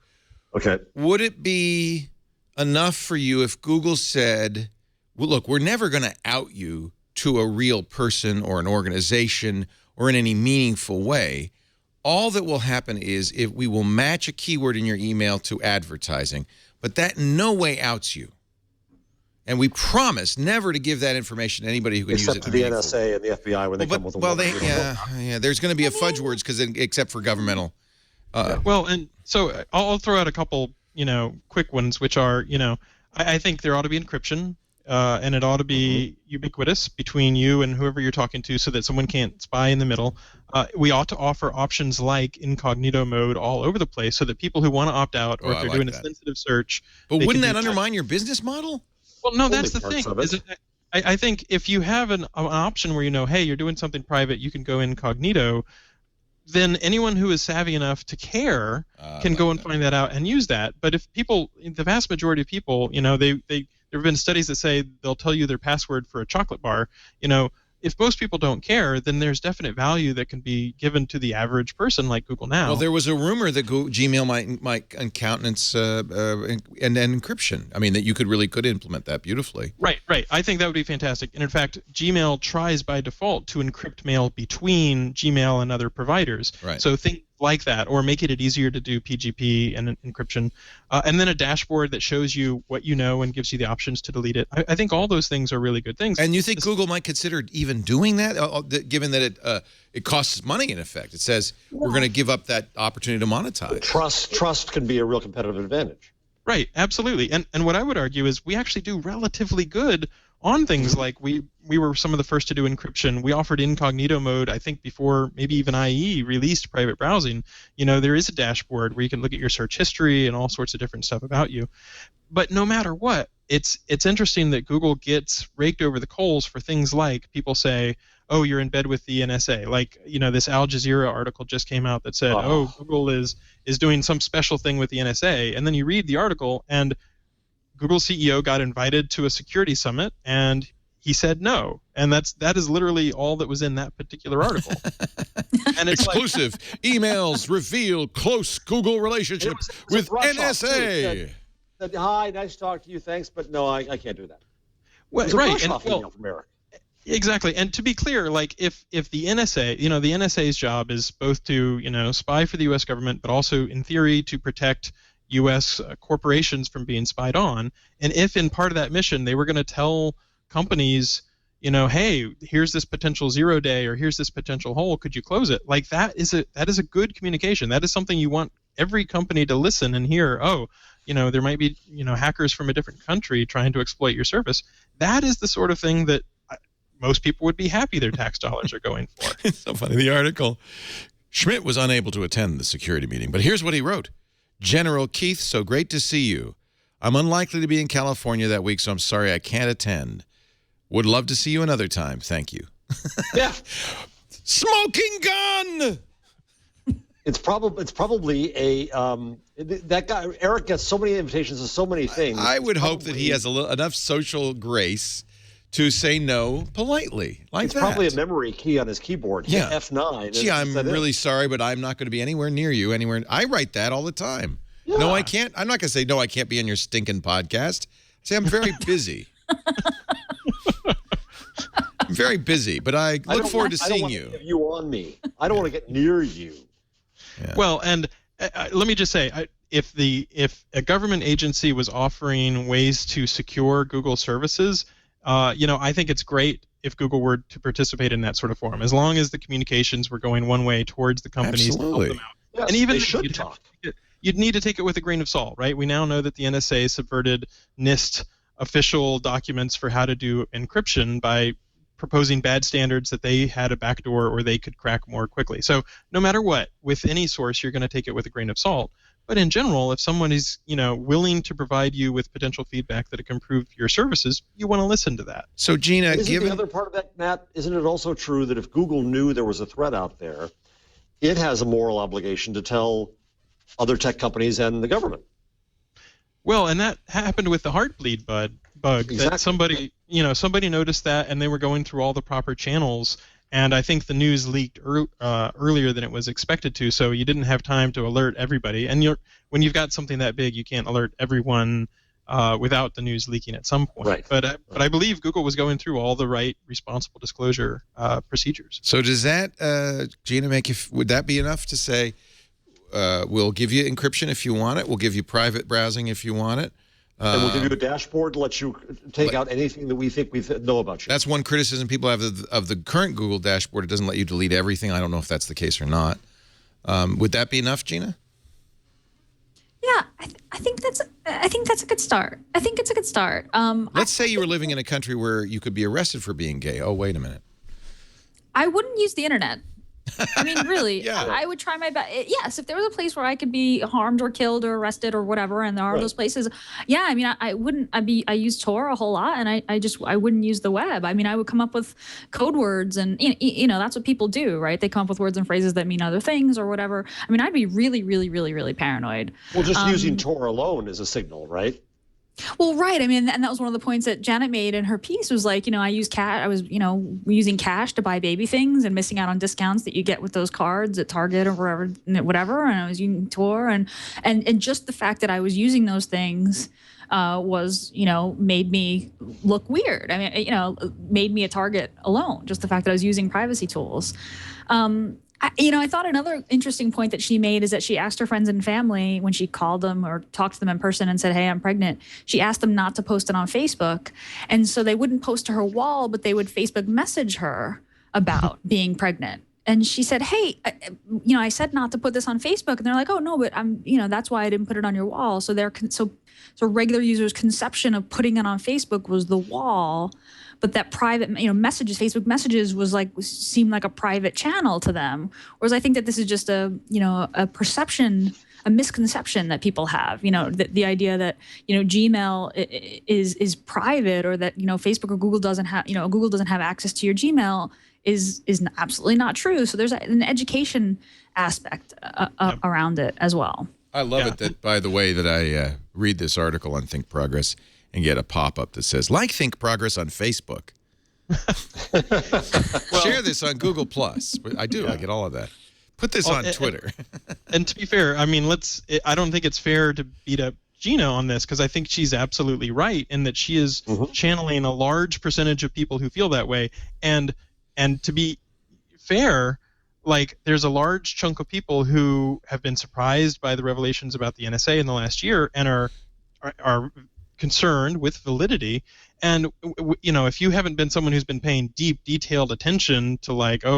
Okay.
Would it be enough for you if Google said, well, look, we're never going to out you to a real person or an organization or in any meaningful way. All that will happen is if we will match a keyword in your email to advertising, but that in no way outs you. And we promise never to give that information to anybody who can use it.
Except to the NSA and the FBI when they come with a
there's going to be a fudge words except for governmental.
Well, and so I'll throw out a couple, quick ones, which are, I think there ought to be encryption, and it ought to be ubiquitous between you and whoever you're talking to, so that someone can't spy in the middle. We ought to offer options like incognito mode all over the place, so that people who want to opt out, or if they're doing a sensitive search,
but wouldn't that undermine your business model?
Well, no, that's the thing. I think if you have an option where hey, you're doing something private, you can go incognito, then anyone who is savvy enough to care can go and find that out and use that. But if people, the vast majority of people, there have been studies that say they'll tell you their password for a chocolate bar. If most people don't care, then there's definite value that can be given to the average person like Google now.
Well, there was a rumor that Gmail might countenance and encryption. I mean, that you could implement that beautifully.
Right. I think that would be fantastic. And in fact, Gmail tries by default to encrypt mail between Gmail and other providers.
Right.
So think like that, or making it easier to do PGP and encryption, and then a dashboard that shows you what you know and gives you the options to delete it. I think all those things are really good things.
And you think Google might consider even doing that, given that it costs money in effect? It says we're going to give up that opportunity to monetize.
Trust can be a real competitive advantage.
Right, absolutely. And what I would argue is we actually do relatively good on things like we were some of the first to do encryption. We offered incognito mode, I think, before maybe even IE released private browsing. There is a dashboard where you can look at your search history and all sorts of different stuff about you. But no matter what, it's interesting that Google gets raked over the coals for things like people say, oh, you're in bed with the NSA. Like, this Al Jazeera article just came out that said, Google is doing some special thing with the NSA. And then you read the article, and Google CEO got invited to a security summit, and he said no. And that is literally all that was in that particular article. And it's
exclusive emails reveal close Google relationship with NSA.
Said, hi, nice to talk to you, thanks, but no, I can't do that.
Well, right,
email from Eric.
Exactly. And to be clear, like if the NSA, the NSA's job is both to, spy for the U.S. government, but also in theory to protect U.S. corporations from being spied on. And if in part of that mission they were going to tell companies, hey, here's this potential 0 day, or here's this potential hole, could you close it? Like that is a good communication. That is something you want every company to listen and hear. Oh, there might be hackers from a different country trying to exploit your service. That is the sort of thing that most people would be happy their tax dollars are going for.
It's so funny. The article, Schmidt was unable to attend the security meeting, but here's what he wrote. General Keith, so great to see you. I'm unlikely to be in California that week, so I'm sorry I can't attend. Would love to see you another time. Thank you.
Yeah.
Smoking gun!
It's probably a that guy Eric gets so many invitations to so many things.
I would hope that he has enough social grace to say no politely, like
it's
that.
Probably a memory key on his keyboard.
Yeah.
F9.
Gee, I'm really sorry, but I'm not going to be anywhere near you. I write that all the time. Yeah. No, I can't. I'm not going to say, no, I can't be on your stinking podcast. I say, I'm very busy. I'm very busy, but I look forward to seeing you.
I don't want to get you on me. I don't want to get near you.
Yeah. Well, and let me just say, if a government agency was offering ways to secure Google services, I think it's great if Google were to participate in that sort of forum, as long as the communications were going one way towards the companies.
Absolutely.
To help them out.
Yes,
and even
they should talk.
You'd need to take it with a grain of salt, right? We now know that the NSA subverted NIST official documents for how to do encryption by proposing bad standards that they had a backdoor or they could crack more quickly. So no matter what, with any source, you're going to take it with a grain of salt. But in general, if someone is, willing to provide you with potential feedback that it can improve your services, you want to listen to that.
So, Gina,
isn't the other part of that, Matt, isn't it also true that if Google knew there was a threat out there, it has a moral obligation to tell other tech companies and the government?
Well, and that happened with the Heartbleed bug.
Exactly.
That somebody noticed that, and they were going through all the proper channels. And I think the news leaked earlier than it was expected to, so you didn't have time to alert everybody. And when you've got something that big, you can't alert everyone without the news leaking at some point.
Right.
But I believe Google was going through all the right responsible disclosure procedures.
So does that, Gina, would that be enough to say, we'll give you encryption if you want it, we'll give you private browsing if you want it,
and we'll give you a dashboard to let you take out anything that we think we know about you.
That's one criticism people have of the current Google dashboard. It doesn't let you delete everything. I don't know if that's the case or not. Would that be enough, Gina?
Yeah, I think that's a good start. I think it's a good start.
Let's say you were living in a country where you could be arrested for being gay. Oh, wait a minute.
I wouldn't use the internet. I mean, really,
Yeah.
I would try my best. Yes, if there was a place where I could be harmed or killed or arrested or whatever, and there are those places, yeah, I mean, I wouldn't. I use Tor a whole lot, and I wouldn't use the web. I mean, I would come up with code words, and that's what people do, right? They come up with words and phrases that mean other things or whatever. I mean, I'd be really, really, really, really paranoid.
Well, just using Tor alone is a signal, right?
Well, right. I mean, and that was one of the points that Janet made in her piece was like, I was using cash to buy baby things and missing out on discounts that you get with those cards at Target or whatever. And I was using Tor and just the fact that I was using those things was, made me look weird. I mean, made me a target alone, just the fact that I was using privacy tools. I thought another interesting point that she made is that she asked her friends and family when she called them or talked to them in person and said, hey, I'm pregnant. She asked them not to post it on Facebook. And so they wouldn't post to her wall, but they would Facebook message her about being pregnant. And she said, hey, I said not to put this on Facebook. And they're like, oh, no, but that's why I didn't put it on your wall. So so regular users' conception of putting it on Facebook was the wall. But that private, messages, Facebook messages seemed like a private channel to them. Whereas I think that this is just a perception, a misconception that people have. The idea that Gmail is private, or that Facebook or Google doesn't have access to your Gmail is absolutely not true. So there's an education aspect around it as well.
I love it that, by the way, that I read this article on Think Progress and get a pop-up that says, like Think Progress on Facebook. Share this on Google+. I do. I get all of that. Put this on Twitter.
And to be fair, I mean, I don't think it's fair to beat up Gina on this, because I think she's absolutely right in that she is channeling a large percentage of people who feel that way. And to be fair, there's a large chunk of people who have been surprised by the revelations about the NSA in the last year and are concerned with validity. And if you haven't been someone who's been paying deep, detailed attention to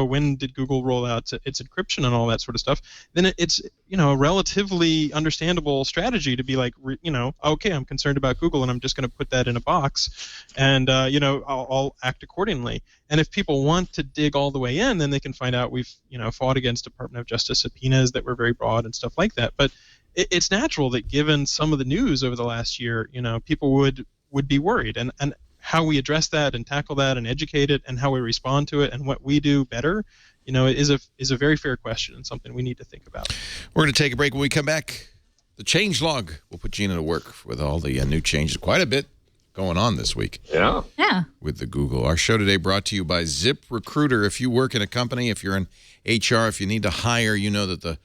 when did Google roll out its encryption and all that sort of stuff, then it's a relatively understandable strategy to be okay, I'm concerned about Google, and I'm just going to put that in a box, and I'll act accordingly. And if people want to dig all the way in, then they can find out we've fought against Department of Justice subpoenas that were very broad and stuff like that. But it's natural that given some of the news over the last year, people would be worried, and how we address that and tackle that and educate it and how we respond to it and what we do better, is a very fair question and something we need to think about.
We're going to take a break. When we come back, the change log. We'll put Gina to work with all the new changes. Quite a bit going on this week.
Yeah.
With the Google. Our show today brought to you by ZipRecruiter. If you work in a company, if you're in HR, if you need to hire, that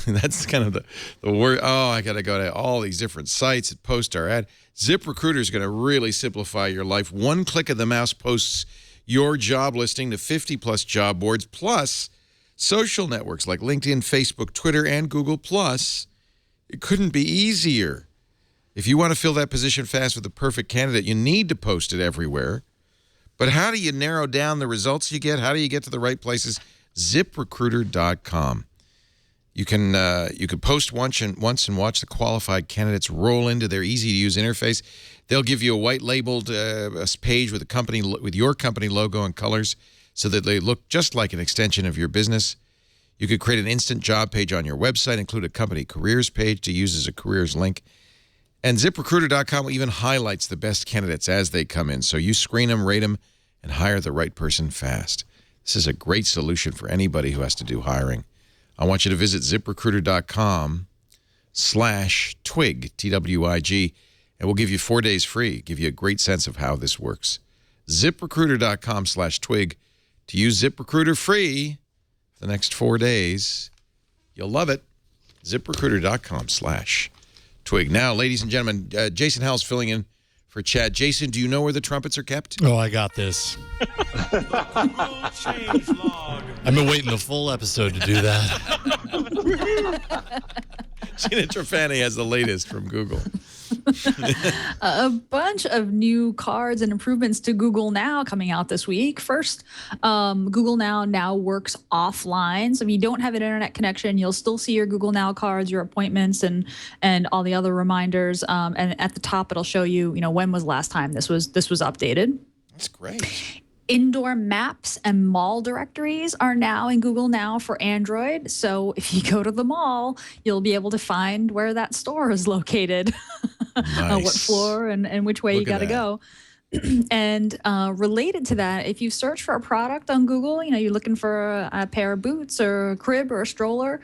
that's kind of the word. Oh, I got to go to all these different sites and post our ad. ZipRecruiter is going to really simplify your life. One click of the mouse posts your job listing to 50-plus job boards, plus social networks like LinkedIn, Facebook, Twitter, and Google+. It couldn't be easier. If you want to fill that position fast with the perfect candidate, you need to post it everywhere. But how do you narrow down the results you get? How do you get to the right places? ZipRecruiter.com. You can post once and watch the qualified candidates roll into their easy-to-use interface. They'll give you a white-labeled page with your company logo and colors so that they look just like an extension of your business. You could create an instant job page on your website, include a company careers page to use as a careers link. And ZipRecruiter.com even highlights the best candidates as they come in. So you screen them, rate them, and hire the right person fast. This is a great solution for anybody who has to do hiring. I want you to visit ZipRecruiter.com/twig, Twig, and we'll give you 4 days free, give you a great sense of how this works. ZipRecruiter.com/twig to use ZipRecruiter free for the next 4 days. You'll love it. ZipRecruiter.com/twig. Now, ladies and gentlemen, Jason Howell's filling in for Chad. Jason, do you know where the trumpets are kept?
Oh, I got this. I've been waiting the full episode to do that.
Gina Trefani has the latest from Google.
A bunch of new cards and improvements to Google Now coming out this week. First, Google Now works offline. So if you don't have an internet connection, you'll still see your Google Now cards, your appointments, and all the other reminders. And at the top, it'll show you, when was the last time this was updated.
That's great.
Indoor maps and mall directories are now in Google Now for Android. So if you go to the mall, you'll be able to find where that store is located,
Nice.
what floor and which way you got to go. And related to that, if you search for a product on Google, you're looking for a pair of boots or a crib or a stroller,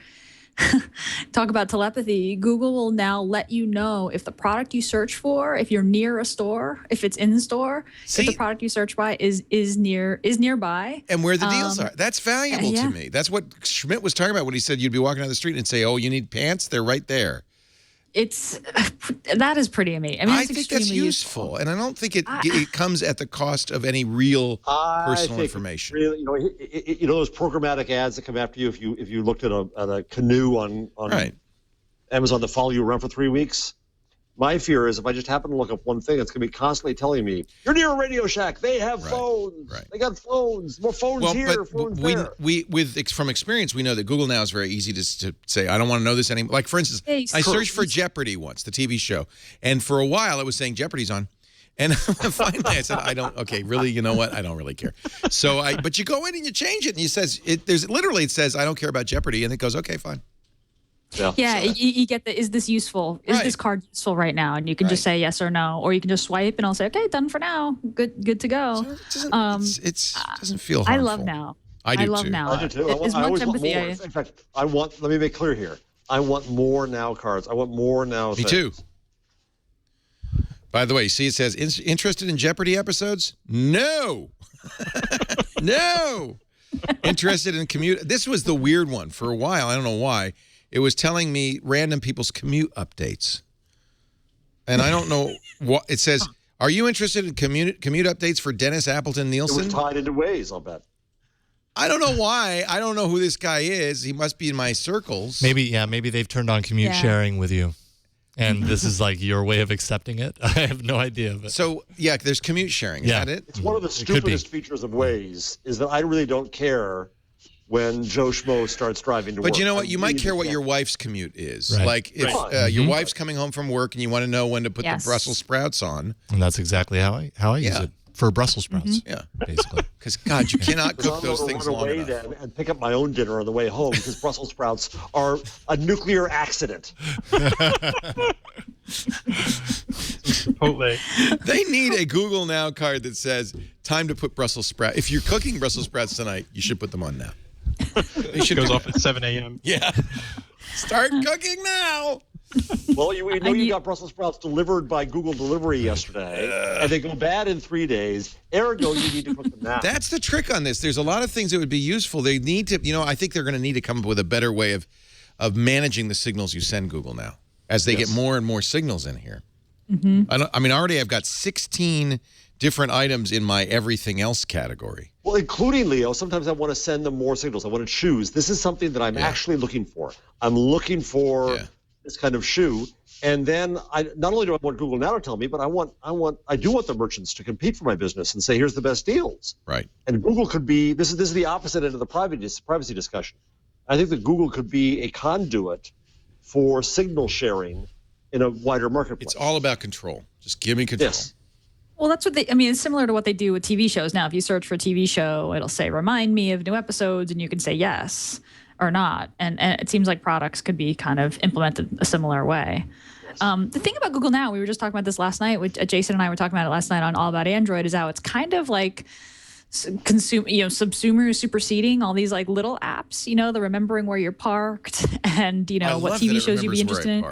talk about telepathy. Google will now let you know if the product you search for, if you're near a store, if it's in store, if the product you search by is nearby,
and where the deals are. That's valuable to me. That's what Schmidt was talking about when he said you'd be walking down the street and say, "Oh, you need pants? They're right there."
That is pretty amazing. I
think that's useful, and I don't think it comes at the cost of any real personal information.
Really, those programmatic ads that come after you if you looked at a canoe on Amazon that follow you around for 3 weeks. My fear is if I just happen to look up one thing, it's going to be constantly telling me, "You're near a Radio Shack. They have phones. Right. They got phones. More phones here, phones there."
From experience, we know that Google Now is very easy to say, "I don't want to know this anymore." Like, for instance, I searched for Jeopardy once, the TV show, and for a while it was saying Jeopardy's on. And finally I said, really, you know what? I don't really care. So but you go in and you change it, and it says, it says, "I don't care about Jeopardy," and it goes, "Okay, fine."
Yeah, you get the, is this useful? Is this card useful right now? And you can just say yes or no, or you can just swipe and I'll say, "Okay, done for now. Good to go."
So it doesn't feel harmful.
I love Now.
I
love
too.
Now.
I do too. I always want more. In fact, let me make clear here. I want more Now cards. I want more Now things.
Me too. By the way, see, it says, interested in Jeopardy episodes? No. No. Interested in commute? This was the weird one for a while. I don't know why. It was telling me random people's commute updates. And I don't know what it says. Are you interested in commute updates for Dennis Appleton Nielsen?
It was tied into Waze, I'll bet.
I don't know why. I don't know who this guy is. He must be in my circles.
Maybe they've turned on commute sharing with you. And this is like your way of accepting it? I have no idea. But.
So, yeah, there's commute sharing. Is that it?
It's one of the stupidest features of Waze is that I really don't care when Joe Schmo starts driving to work.
But you know what? You might care what your wife's commute is.
Right.
Like if your wife's coming home from work and you want to know when to put the Brussels sprouts on.
And that's exactly how I use it. For Brussels sprouts.
Yeah.
Basically.
Because, God, you cannot cook those things long enough.
Then and pick up my own dinner on the way home because Brussels sprouts are a nuclear accident.
Chipotle.
They need a Google Now card that says, time to put Brussels sprouts. If you're cooking Brussels sprouts tonight, you should put them on now.
It goes off at 7 a.m.
Yeah. Start cooking now.
Well, we know you got Brussels sprouts delivered by Google Delivery yesterday, and they go bad in 3 days. Ergo, you need to cook them now.
That's the trick on this. There's a lot of things that would be useful. They need to, I think they're going to need to come up with a better way of managing the signals you send Google Now as they get more and more signals in here. Already I've got 16 different items in my everything else category.
Well, including, Leo, sometimes I want to send them more signals. I want to choose. This is something that I'm actually looking for. I'm looking for this kind of shoe. And then not only do I want Google Now to tell me, but I do want the merchants to compete for my business and say, here's the best deals.
Right.
And Google could be, this is the opposite end of the privacy discussion. I think that Google could be a conduit for signal sharing in a wider marketplace.
It's all about control. Just give me control.
Yes.
Well, that's what it's similar to what they do with TV shows now. If you search for a TV show, it'll say, remind me of new episodes, and you can say yes. or not. And it seems like products could be kind of implemented a similar way. The thing about Google Now, we were just talking about this last night. Jason and I were talking about it last night on All About Android. Is how it's kind of like subsumer superseding all these like little apps. The remembering where you're parked and what TV shows you'd be interested in.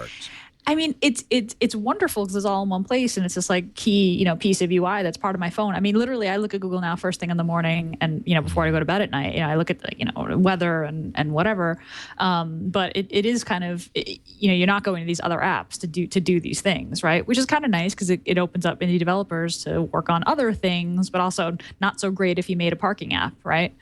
I mean, it's wonderful because it's all in one place, and it's this like key, piece of UI that's part of my phone. I mean, literally, I look at Google Now first thing in the morning, and before I go to bed at night, I look at the weather and whatever. But it is kind of you're not going to these other apps to do these things, right? Which is kind of nice because it opens up indie developers to work on other things, but also not so great if you made a parking app, right?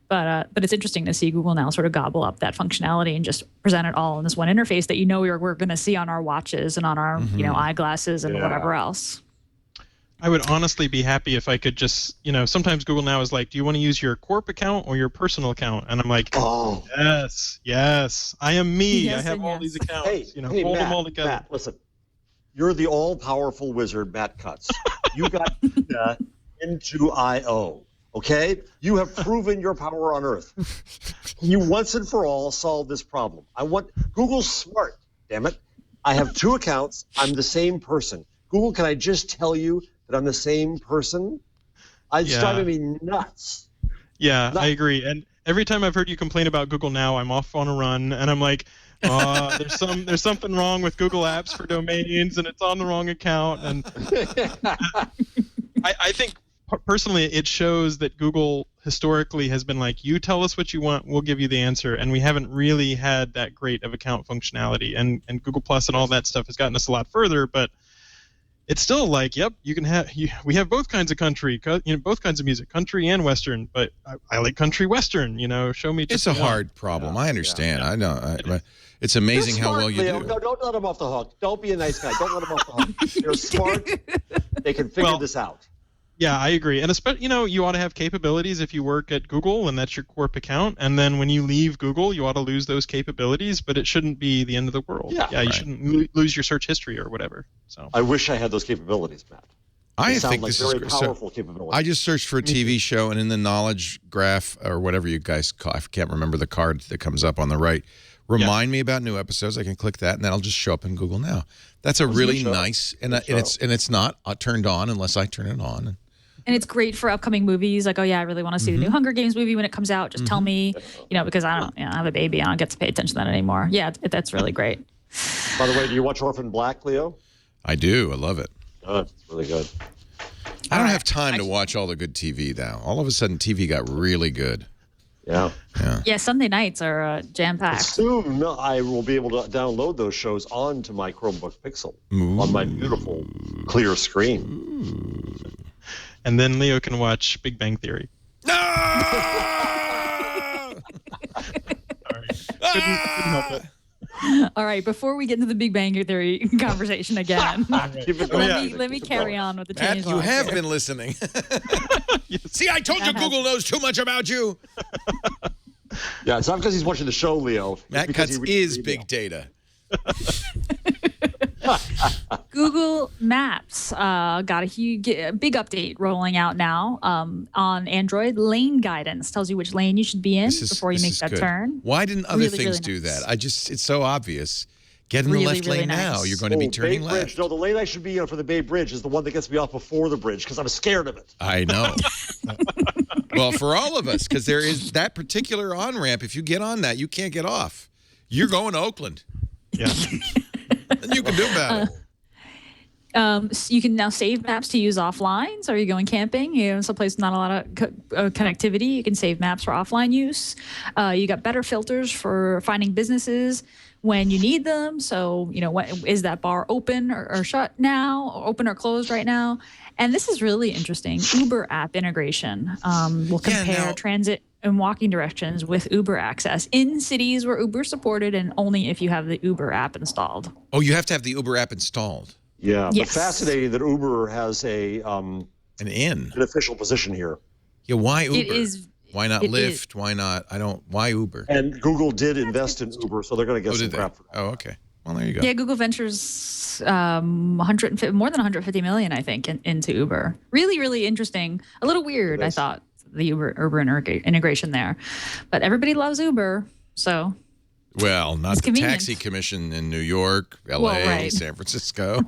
But it's interesting to see Google Now sort of gobble up that functionality and just present it all in this one interface that we're going to see on our watches and on our eyeglasses and whatever else.
I would honestly be happy if I could just, sometimes Google Now is like, do you want to use your corp account or your personal account? And I'm like, oh, yes, I am me.
Yes,
I have all these accounts. Hold them all together.
Matt, listen, you're the all-powerful wizard, Matt Cutts. You got into I.O., okay? You have proven your power on Earth. Can you once and for all solve this problem? Google's smart, damn it. I have 2 accounts. I'm the same person. Google, can I just tell you that I'm the same person? It's driving me nuts.
Yeah, I agree. And every time I've heard you complain about Google Now, I'm off on a run, and I'm like, there's something wrong with Google Apps for domains, and it's on the wrong account. And I think personally, it shows that Google historically has been like, you tell us what you want, we'll give you the answer, and we haven't really had that great of account functionality. And Google Plus and all that stuff has gotten us a lot further, but it's still like, yep, you can have. We have both kinds of country, both kinds of music, country and Western. But I like country Western. Show me.
It's a hard problem. I understand. I know. It's amazing how well you do.
No, don't let them off the hook. Don't be a nice guy. Don't let them off the hook. They're smart. They can figure this out.
Yeah, I agree. And especially, you ought to have capabilities if you work at Google and that's your corp account. And then when you leave Google, you ought to lose those capabilities, but it shouldn't be the end of the world. Yeah, you shouldn't lose your search history or whatever. So
I wish I had those capabilities, Matt.
I think this
very
is
powerful capability.
I just searched for a TV show, and in the knowledge graph or whatever you guys call, I can't remember the card that comes up on the right. Remind me about new episodes. I can click that, and that'll just show up in Google Now. That's a really nice, and it's not turned on unless I turn it on.
And it's great for upcoming movies. Like, I really want to see the new Hunger Games movie when it comes out. Just tell me, because I don't I have a baby. I don't get to pay attention to that anymore. Yeah, that's really great.
By the way, do you watch Orphan Black, Leo?
I do. I love it.
It's really good.
I don't have time to watch all the good TV now. All of a sudden, TV got really good.
Yeah.
Sunday nights are jam-packed.
Soon I will be able to download those shows onto my Chromebook Pixel on my beautiful clear screen.
And then Leo can watch Big Bang Theory.
No!
Couldn't help it.
All right, before we get into the Big Bang Theory conversation again, let me carry on with the change.
Matt, you have been listening. See, I told you Google knows too much about you.
Yeah, it's not because he's watching the show, Leo.
Matt Cutts is big data.
Google Maps got a big update rolling out now on Android. Lane guidance tells you which lane you should be in before you make that turn.
Why didn't other things do that? It's so obvious. Get in the left lane now. You're going to be turning left.
Bridge. No, the lane I should be in for the Bay Bridge is the one that gets me off before the bridge because I'm scared of it.
I know. Well, for all of us, because there is that particular on-ramp. If you get on that, you can't get off. You're going to Oakland.
Yeah.
And you can do about it.
So you can now save maps to use offline. So are you going camping? Someplace with not a lot of connectivity. You can save maps for offline use. You got better filters for finding businesses when you need them. So, is that bar open or shut now, or open or closed right now? And this is really interesting. Uber app integration will compare transit and walking directions with Uber access in cities where Uber supported and only if you have the Uber app installed.
Oh, you have to have the Uber app installed.
Yeah, yes. But fascinating that Uber has an official position here.
Yeah, why Uber?
It is.
Why not Lyft? Why not? Why Uber?
And Google did invest in Uber, so they're going to get some crap for that.
Oh, okay. Well, there you go.
Yeah, Google Ventures more than 150 million, I think, into Uber. Really, really interesting. A little weird, I thought. the Uber integration there. But everybody loves Uber, so.
Well, not
It's
the
convenient.
taxi commission in New York, LA,
Well, right.
San Francisco.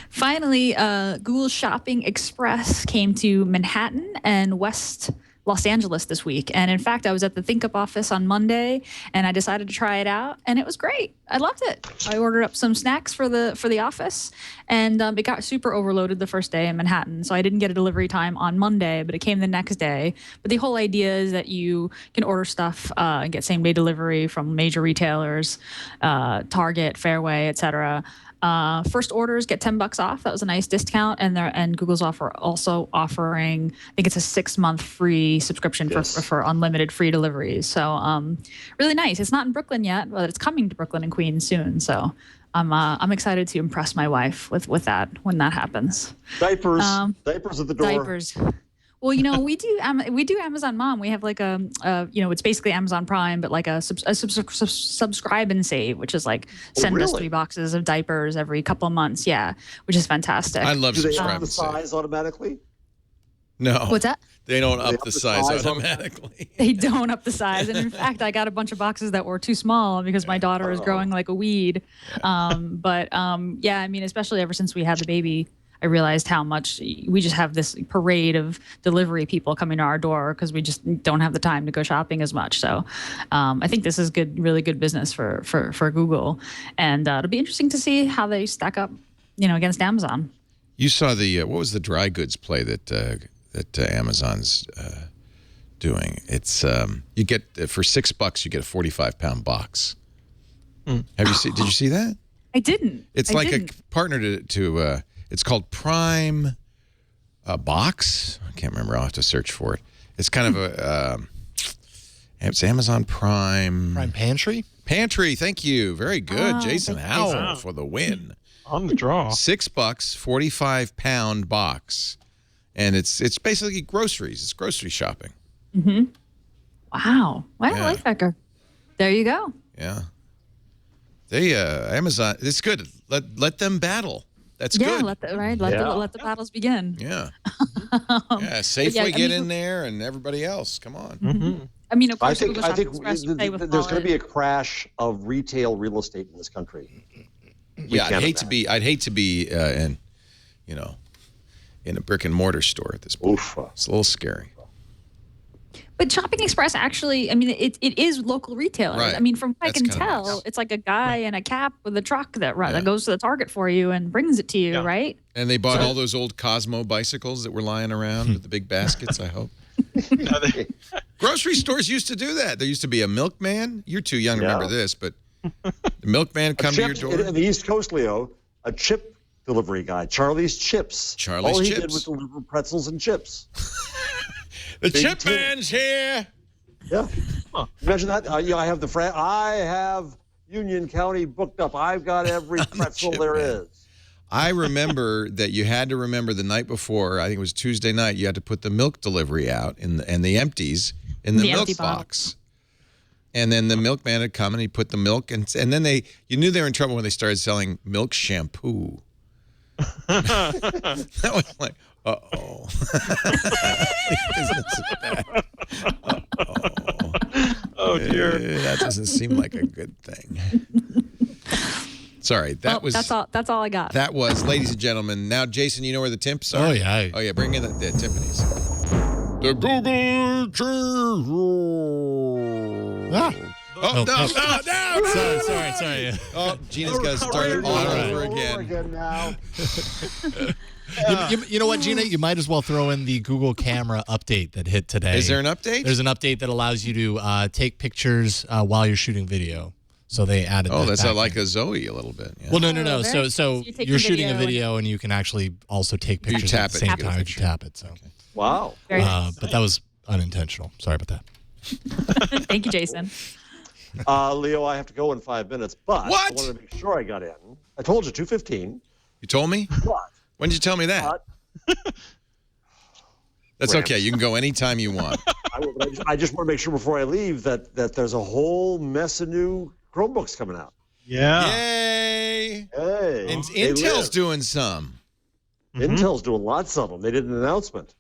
Finally, Google Shopping Express came to Manhattan and West Los Angeles this week. And in fact, I was at the ThinkUp office on Monday, and I decided to try it out, and it was great. I loved it. I ordered up some snacks for the office, and it got super overloaded the first day in Manhattan, so I didn't get a delivery time on Monday, but it came the next day. But the whole idea is that you can order stuff and get same-day delivery from major retailers, Target, Fairway, etc. First orders get $10 off. That was a nice discount, and Google's also offering, I think it's a 6-month free subscription for unlimited free deliveries. So really nice. It's not in Brooklyn yet, but it's coming to Brooklyn and Queens soon. So I'm excited to impress my wife with that when that happens.
Diapers at the door.
Diapers. Well, we do Amazon Mom. We have like it's basically Amazon Prime, but like a subscribe and save, which is like send us 3 boxes of diapers every couple of months. Yeah, which is fantastic.
I love
Do they
subscribe
up the
and save.
size automatically?
No.
What's that?
They don't up the size automatically.
They don't up the size. And in fact, I got a bunch of boxes that were too small because my daughter is growing like a weed. I mean, especially ever since we had the baby, I realized how much we just have this parade of delivery people coming to our door because we just don't have the time to go shopping as much. So I think this is really good business for Google. And it'll be interesting to see how they stack up, against Amazon.
You saw what was the dry goods play that Amazon's doing? It's you get for $6 you get a 45-pound box. Did you see that?
I didn't.
It's a partner to it's called Prime Box. I can't remember. I'll have to search for it. It's kind of it's Amazon Prime.
Prime Pantry?
Pantry, thank you. Very good. Jason Howell for the win.
On the draw.
$6, 45-pound box. And it's basically groceries. It's grocery shopping.
Mm-hmm. Wow. Well,
Yeah.
Lifehacker. There you go.
Yeah. They Amazon, it's good. Let them battle. That's good.
Let the battles begin.
Yeah. Safeway get in there and everybody else. Come on.
Mm-hmm.
I mean, of course,
I think
Express, you pay with
there's going to
wallet.
be a crash of retail real estate in this country.
I'd hate to be in a brick and mortar store at this point.
Oof.
It's a little scary.
But Shopping Express actually, I mean, it is local retailers.
Right.
I mean, from what
That's
I can
kinda
tell,
nice.
it's like a guy in a cap with a truck that goes to the Target for you and brings it to you, right?
And they bought all those old Cosmo bicycles that were lying around with the big baskets, I hope. Grocery stores used to do that. There used to be a milkman. You're too young to remember this, but the milkman come to your door.
In the East Coast, Leo, a chip delivery guy, Charlie's Chips.
Charlie's
All he
Chips.
did was deliver pretzels and chips.
The
Big
chip
tin.
man's here.
Yeah. Imagine that. I have Union County booked up. I've got every pretzel
chip
there
man.
is.
I remember that you had to remember the night before, I think it was Tuesday night, you had to put the milk delivery out and the empties in the milk
empty
box. And then the milkman had come and he put the milk and then you knew they were in trouble when they started selling milk shampoo. That was like, uh-oh. Business is bad. Uh-oh.
Oh, dear.
That doesn't seem like a good thing. Sorry,
That's all I got.
That was, ladies and gentlemen. Now, Jason, you know where the timps are?
Oh, yeah.
Oh, yeah, bring in the timpanis. The Google cheese roll.
Ah.
Oh, no.
Sorry.
Oh, Gina's got to start it all over again.
Now.
You know what, Gina? You might as well throw in the Google Camera update that hit today.
Is there an update?
There's an update that allows you to take pictures while you're shooting video. So they added that.
Oh, that's
back
like
in.
a Zoe a little bit. Yeah.
Well, no.
very
So
nice. You're taking
you're shooting a
video
video and you can actually also take
You
pictures
tap
at the
it,
same
you get a
time. You
picture.
tap it. So,
Wow.
Very nice.
but that was unintentional. Sorry about that.
Thank you, Jason.
Leo, I have to go in 5 minutes, but
What?
I wanted to make sure I got in. I told you 2:15.
You told me?
But
When did you tell me that? That's okay. You can go anytime you want.
I just want to make sure before I leave that there's a whole mess of new Chromebooks coming out.
Yeah.
Yay!
Hey,
And
they
Intel's
live.
doing some.
Intel's doing lots of them. They did an announcement.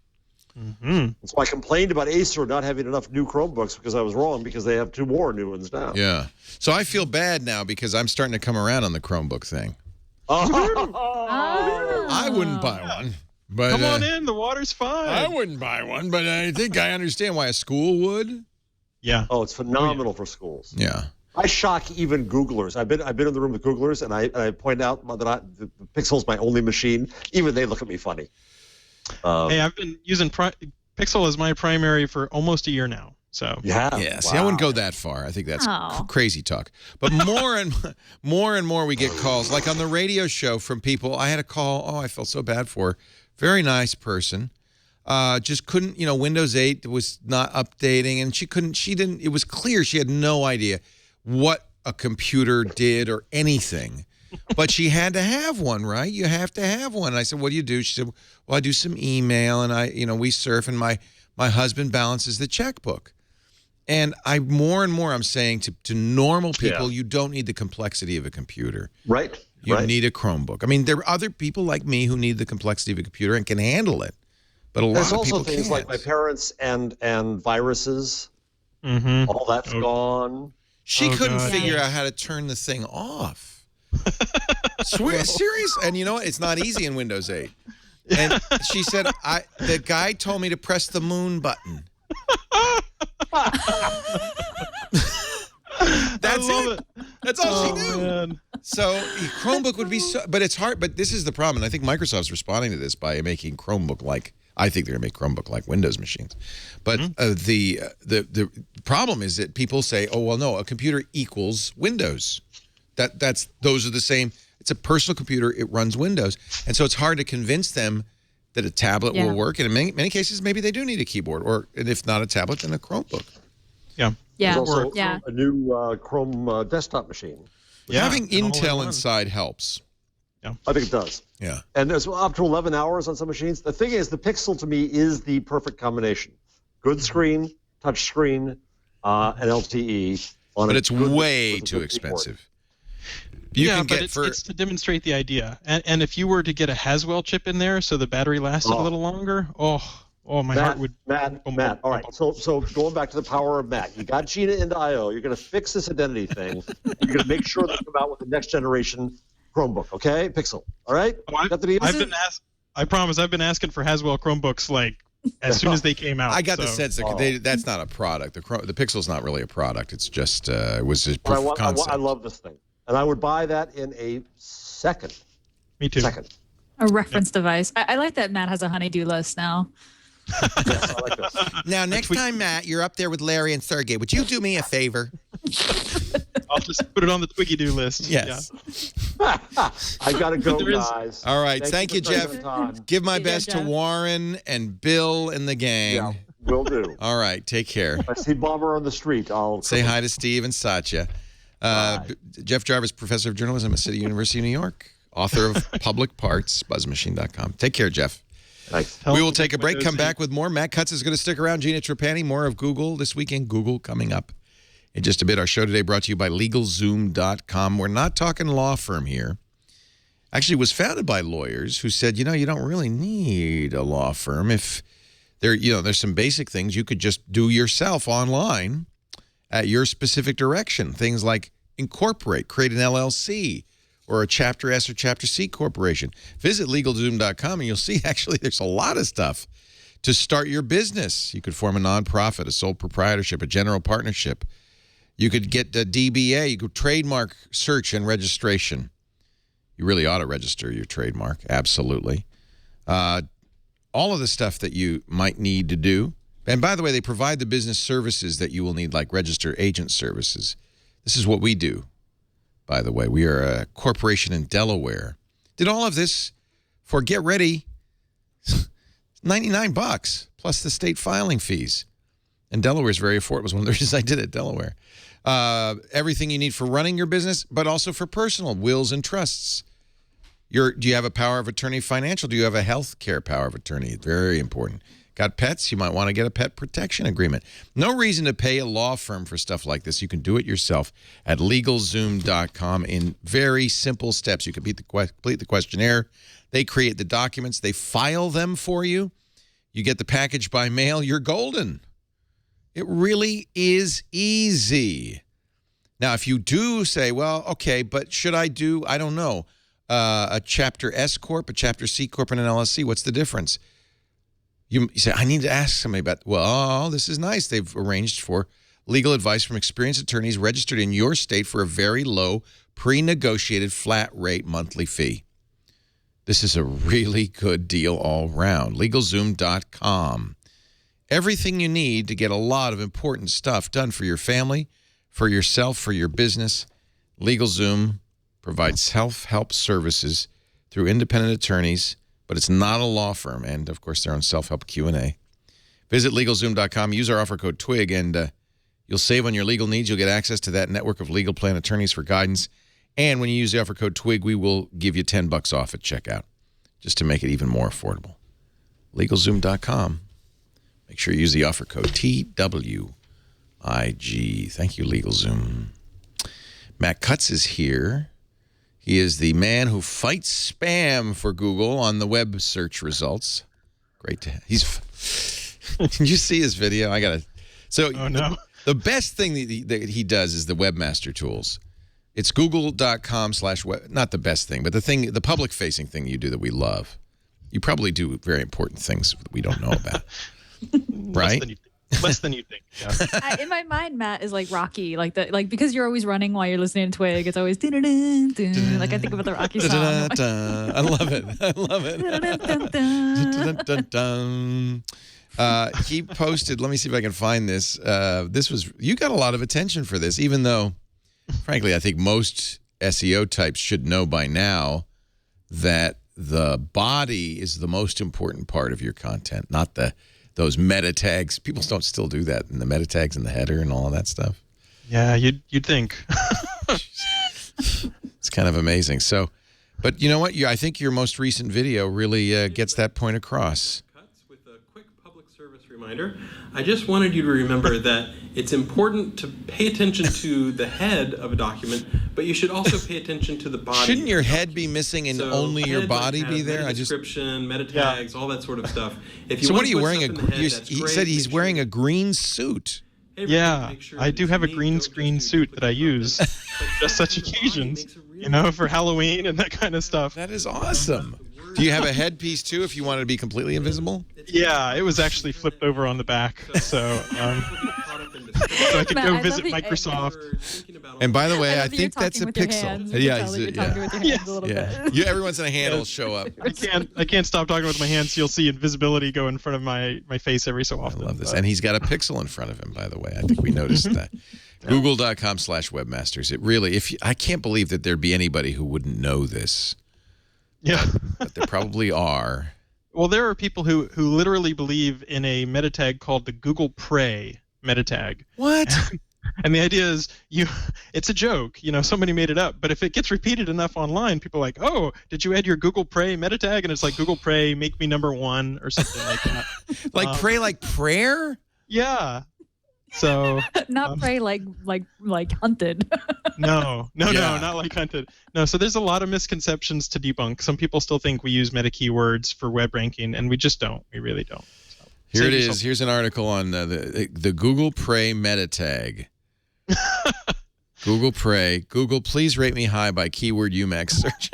So I complained about Acer not having enough new Chromebooks because I was wrong because they have 2 more new ones now.
Yeah. So I feel bad now because I'm starting to come around on the Chromebook thing. I wouldn't buy one. But,
Come on in. The water's fine.
I wouldn't buy one, but I think I understand why a school would.
Yeah.
Oh, it's phenomenal for schools.
Yeah.
I shock even Googlers. I've been in the room with Googlers, and I point out that the Pixel's my only machine. Even they look at me funny.
Hey, I've been using Pixel as my primary for almost a year now. So
Yeah. See, I wouldn't go that far. I think that's crazy talk. But more and more we get calls, like on the radio show from people. I had a call. Oh, I felt so bad for her. Very nice person. Just couldn't, Windows 8 was not updating, and it was clear she had no idea what a computer did or anything. But she had to have one, right? You have to have one. And I said, what do you do? She said, well, I do some email, and we surf, and my husband balances the checkbook. And more and more I'm saying to normal people, you don't need the complexity of a computer.
Right.
You need a Chromebook. I mean, there are other people like me who need the complexity of a computer and can handle it. But a lot
There's
of
also
people
things
can't.
like my parents and viruses. All that's gone.
She couldn't figure out how to turn the thing off. Serious? And you know what? It's not easy in Windows 8. And she said, the guy told me to press the moon button. That's it. That's all she knew.
Man.
So Chromebook would be but it's hard. But this is the problem. And I think Microsoft's responding to this by making Chromebook like, I think they're going to make Chromebook like Windows machines. But the problem is that people say, oh, well, no, a computer equals Windows. Those are the same. It's a personal computer. It runs Windows. And so it's hard to convince them that a tablet will work. And in many cases, maybe they do need a keyboard. And if not a tablet, then a Chromebook.
Yeah.
Yeah.
There's also a new Chrome desktop machine.
Having Intel inside helps.
Yeah.
I think it does.
Yeah.
And there's up to 11 hours on some machines. The thing is, the Pixel to me is the perfect combination. Good screen, touch screen, and LTE.
But it's way too expensive.
It's to demonstrate the idea. And if you were to get a Haswell chip in there so the battery lasted a little longer, my heart would...
Matt, all right. So going back to the power of Matt, you got Gina into I.O. You're going to fix this identity thing. You're going to make sure they come out with the next generation Chromebook, okay? Pixel, all right?
I promise I've been asking for Haswell Chromebooks like as soon as they came out.
I got the sense that that's not a product. The Pixel's not really a product. It's just it was just proof of concept.
I love this thing, and I would buy that in a second.
Me too.
Second.
A reference device. I like that Matt has a honey-do list now.
Yes, I like this.
Now, next time, Matt, you're up there with Larry and Sergey. Would you do me a favor?
I'll just put it on the Twiggy-do list.
Yes.
Yeah.
I got to go, guys.
All right. Thank you, Jeff. Give my best to
Jeff.
Warren and Bill and the gang.
Yeah, will do.
All right. Take care.
If I see Bomber on the street, I'll
say hi to Steve and Satya. Jeff Jarvis, professor of journalism at City University of New York, author of Public Parts, buzzmachine.com. Take care, Jeff.
Thanks.
We will take a break, come back with more. Matt Cutts is going to stick around. Gina Trapani, more of Google this weekend. Google coming up in just a bit. Our show today brought to you by LegalZoom.com. We're not talking law firm here. Actually, it was founded by lawyers who said, you don't really need a law firm. If there's some basic things you could just do yourself online at your specific direction. Things like incorporate, create an LLC, or a Chapter S or Chapter C corporation. Visit LegalZoom.com and you'll see actually there's a lot of stuff to start your business. You could form a nonprofit, a sole proprietorship, a general partnership. You could get a DBA. You could trademark search and registration. You really ought to register your trademark, absolutely. All of the stuff that you might need to do. And by the way, they provide the business services that you will need, like register agent services. This is what we do. By the way, we are a corporation in Delaware. Did all of this for, get ready, $99 plus the state filing fees. And Delaware is very affordable. It was one of the reasons I did it, Delaware. Everything you need for running your business, but also for personal wills and trusts. Do you have a power of attorney financial? Do you have a health care power of attorney? Very important. Got pets? You might want to get a pet protection agreement. No reason to pay a law firm for stuff like this. You can do it yourself at LegalZoom.com in very simple steps. You complete the questionnaire. They create the documents. They file them for you. You get the package by mail, you're golden. It really is easy. Now, if you do say, well, okay, but should I do, I don't know, a Chapter S Corp, a Chapter C Corp, and an LLC, what's the difference? You say, I need to ask somebody about, well, this is nice. They've arranged for legal advice from experienced attorneys registered in your state for a very low, pre-negotiated flat rate monthly fee. This is a really good deal all round. LegalZoom.com. Everything you need to get a lot of important stuff done for your family, for yourself, for your business. LegalZoom provides self-help services through independent attorneys, but it's not a law firm. And, of course, they're on self-help Q&A. Visit LegalZoom.com. Use our offer code TWIG, and you'll save on your legal needs. You'll get access to that network of legal plan attorneys for guidance. And when you use the offer code TWIG, we will give you $10 off at checkout, just to make it even more affordable. LegalZoom.com. Make sure you use the offer code TWIG. Thank you, LegalZoom. Matt Cutts is here. He is the man who fights spam for Google on the web search results. Great to have. Did you see his video? Oh, no. The best thing that he does is the webmaster tools. It's google.com/web. Not the best thing, but the public-facing thing you do that we love. You probably do very important things that we don't know about. Right?
Less than you think. Yeah.
In my mind, Matt is like Rocky, because you're always running while you're listening to Twig. It's always dun-dun-dun-dun, like I think about the Rocky song.
I love it. He posted. Let me see if I can find this. You got a lot of attention for this, even though, frankly, I think most SEO types should know by now that the body is the most important part of your content, not those meta tags. People don't still do that, and the meta tags in the header and all of that stuff.
Yeah, you'd think.
It's kind of amazing. So, but you know what? I think your most recent video really gets that point across.
With a quick public service reminder, I just wanted you to remember that it's important to pay attention to the head of a document, but you should also pay attention to the body.
Shouldn't your head be missing and only your body be there?
Description, meta tags, all that sort of stuff.
So what are you wearing? He said he's wearing a green suit.
Yeah, I do have a green screen suit that I use for just such occasions, for Halloween and that kind of stuff.
That is awesome. Do you have a headpiece, too, if you wanted to be completely invisible?
Yeah, it was actually flipped over on the back, so I could go visit Microsoft.
And by the way, I think that's a pixel. Yeah. Every once in a hand will show up.
I can't stop talking with my hands. So you'll see invisibility go in front of my face every so often.
I love this. And he's got a pixel in front of him, by the way. I think we noticed that. Google.com/webmasters. It really, I can't believe that there'd be anybody who wouldn't know this.
Yeah.
But there probably are.
Well, there are people who literally believe in a meta tag called the Google Pray meta tag.
What?
And the idea is it's a joke. Somebody made it up. But if it gets repeated enough online, people are like, oh, did you add your Google Pray meta tag? And it's like Google Pray, make me #1 or something like that.
Like pray like prayer?
Yeah. So
not pray like hunted.
No, not like hunted. No, so there's a lot of misconceptions to debunk. Some people still think we use meta keywords for web ranking, and we just don't. We really don't. So,
here it is. Here's an article on the Google Pray meta tag. Google Pray. Google, please rate me high by keyword UMax search.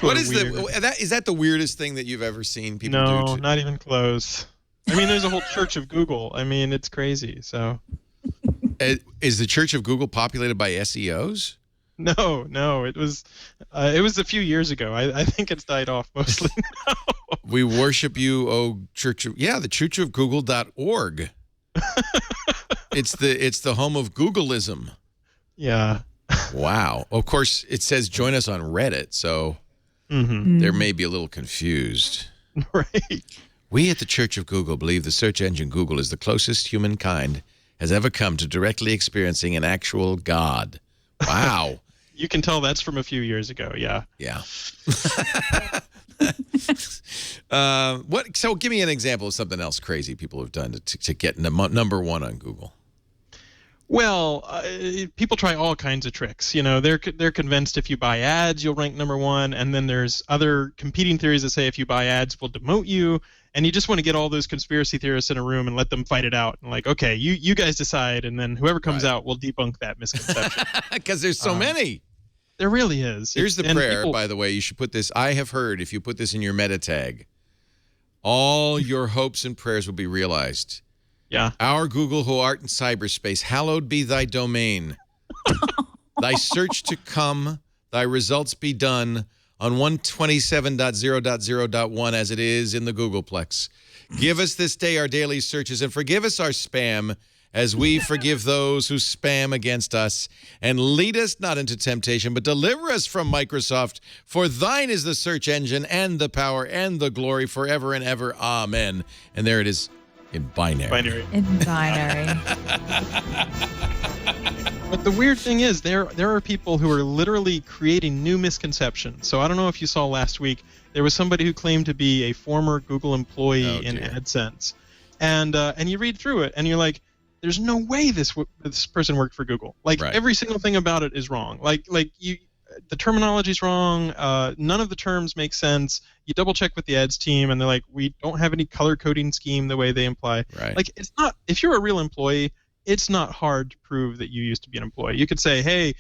What is is that the weirdest thing that you've ever seen people do?
No, not even close. I mean, there's a whole church of Google. I mean, it's crazy. So,
is the Church of Google populated by SEOs?
No. It was a few years ago. I think it's died off mostly now.
We worship you, oh Church of the churchofgoogle.org. It's the home of Googleism.
Yeah.
Wow. Of course, it says join us on Reddit, so there may be a little confused.
Right.
We at the Church of Google believe the search engine Google is the closest humankind has ever come to directly experiencing an actual God. Wow.
You can tell that's from a few years ago, yeah.
Yeah. So give me an example of something else crazy people have done to get #1 on Google.
Well, people try all kinds of tricks. They're convinced if you buy ads, you'll rank number one, and then there's other competing theories that say if you buy ads, we'll demote you. And you just want to get all those conspiracy theorists in a room and let them fight it out. And like, okay, you guys decide, and then whoever comes out will debunk that misconception.
Because there's so many.
There really is.
Here's the prayer, by the way. You should put this. I have heard if you put this in your meta tag, all your hopes and prayers will be realized.
Yeah.
Our Google who art in cyberspace, hallowed be thy domain. Thy search to come, thy results be done on 127.0.0.1 as it is in the Googleplex. Give us this day our daily searches and forgive us our spam as we forgive those who spam against us. And lead us not into temptation, but deliver us from Microsoft. For thine is the search engine and the power and the glory forever and ever. Amen. And there it is. In binary.
In binary.
But the weird thing is, there are people who are literally creating new misconceptions. So I don't know if you saw last week, there was somebody who claimed to be a former Google employee in AdSense. And you read through it, and you're like, there's no way this person worked for Google. Like, every single thing about it is wrong. The terminology's wrong. None of the terms make sense. You double check with the ads team, and they're like, we don't have any color coding scheme the way they imply.
Right.
Like, it's not. If you're a real employee, it's not hard to prove that you used to be an employee. You could say, hey,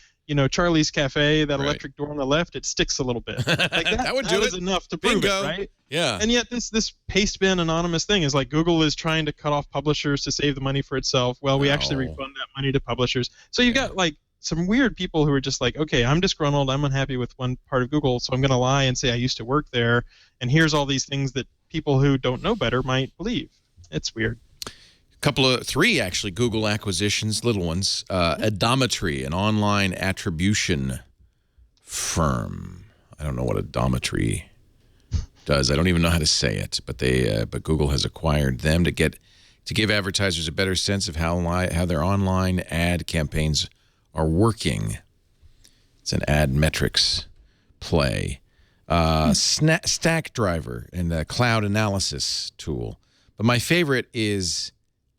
Charlie's Cafe, that electric door on the left, it sticks a little bit. Like
that would do
that
it.
is enough to prove
Bingo.
it, right?
Yeah.
And yet this paste bin anonymous thing is like Google is trying to cut off publishers to save the money for itself. Well, we actually refund that money to publishers. So you've got like some weird people who are just like, okay, I'm disgruntled, I'm unhappy with one part of Google, so I'm going to lie and say I used to work there, and here's all these things that people who don't know better might believe. It's weird.
Three actually Google acquisitions, little ones. Odometry, an online attribution firm. I don't know what Odometry does. I don't even know how to say it, but Google has acquired them to give advertisers a better sense of how their online ad campaigns are working. It's an ad metrics play. Stack Driver and a cloud analysis tool. But my favorite is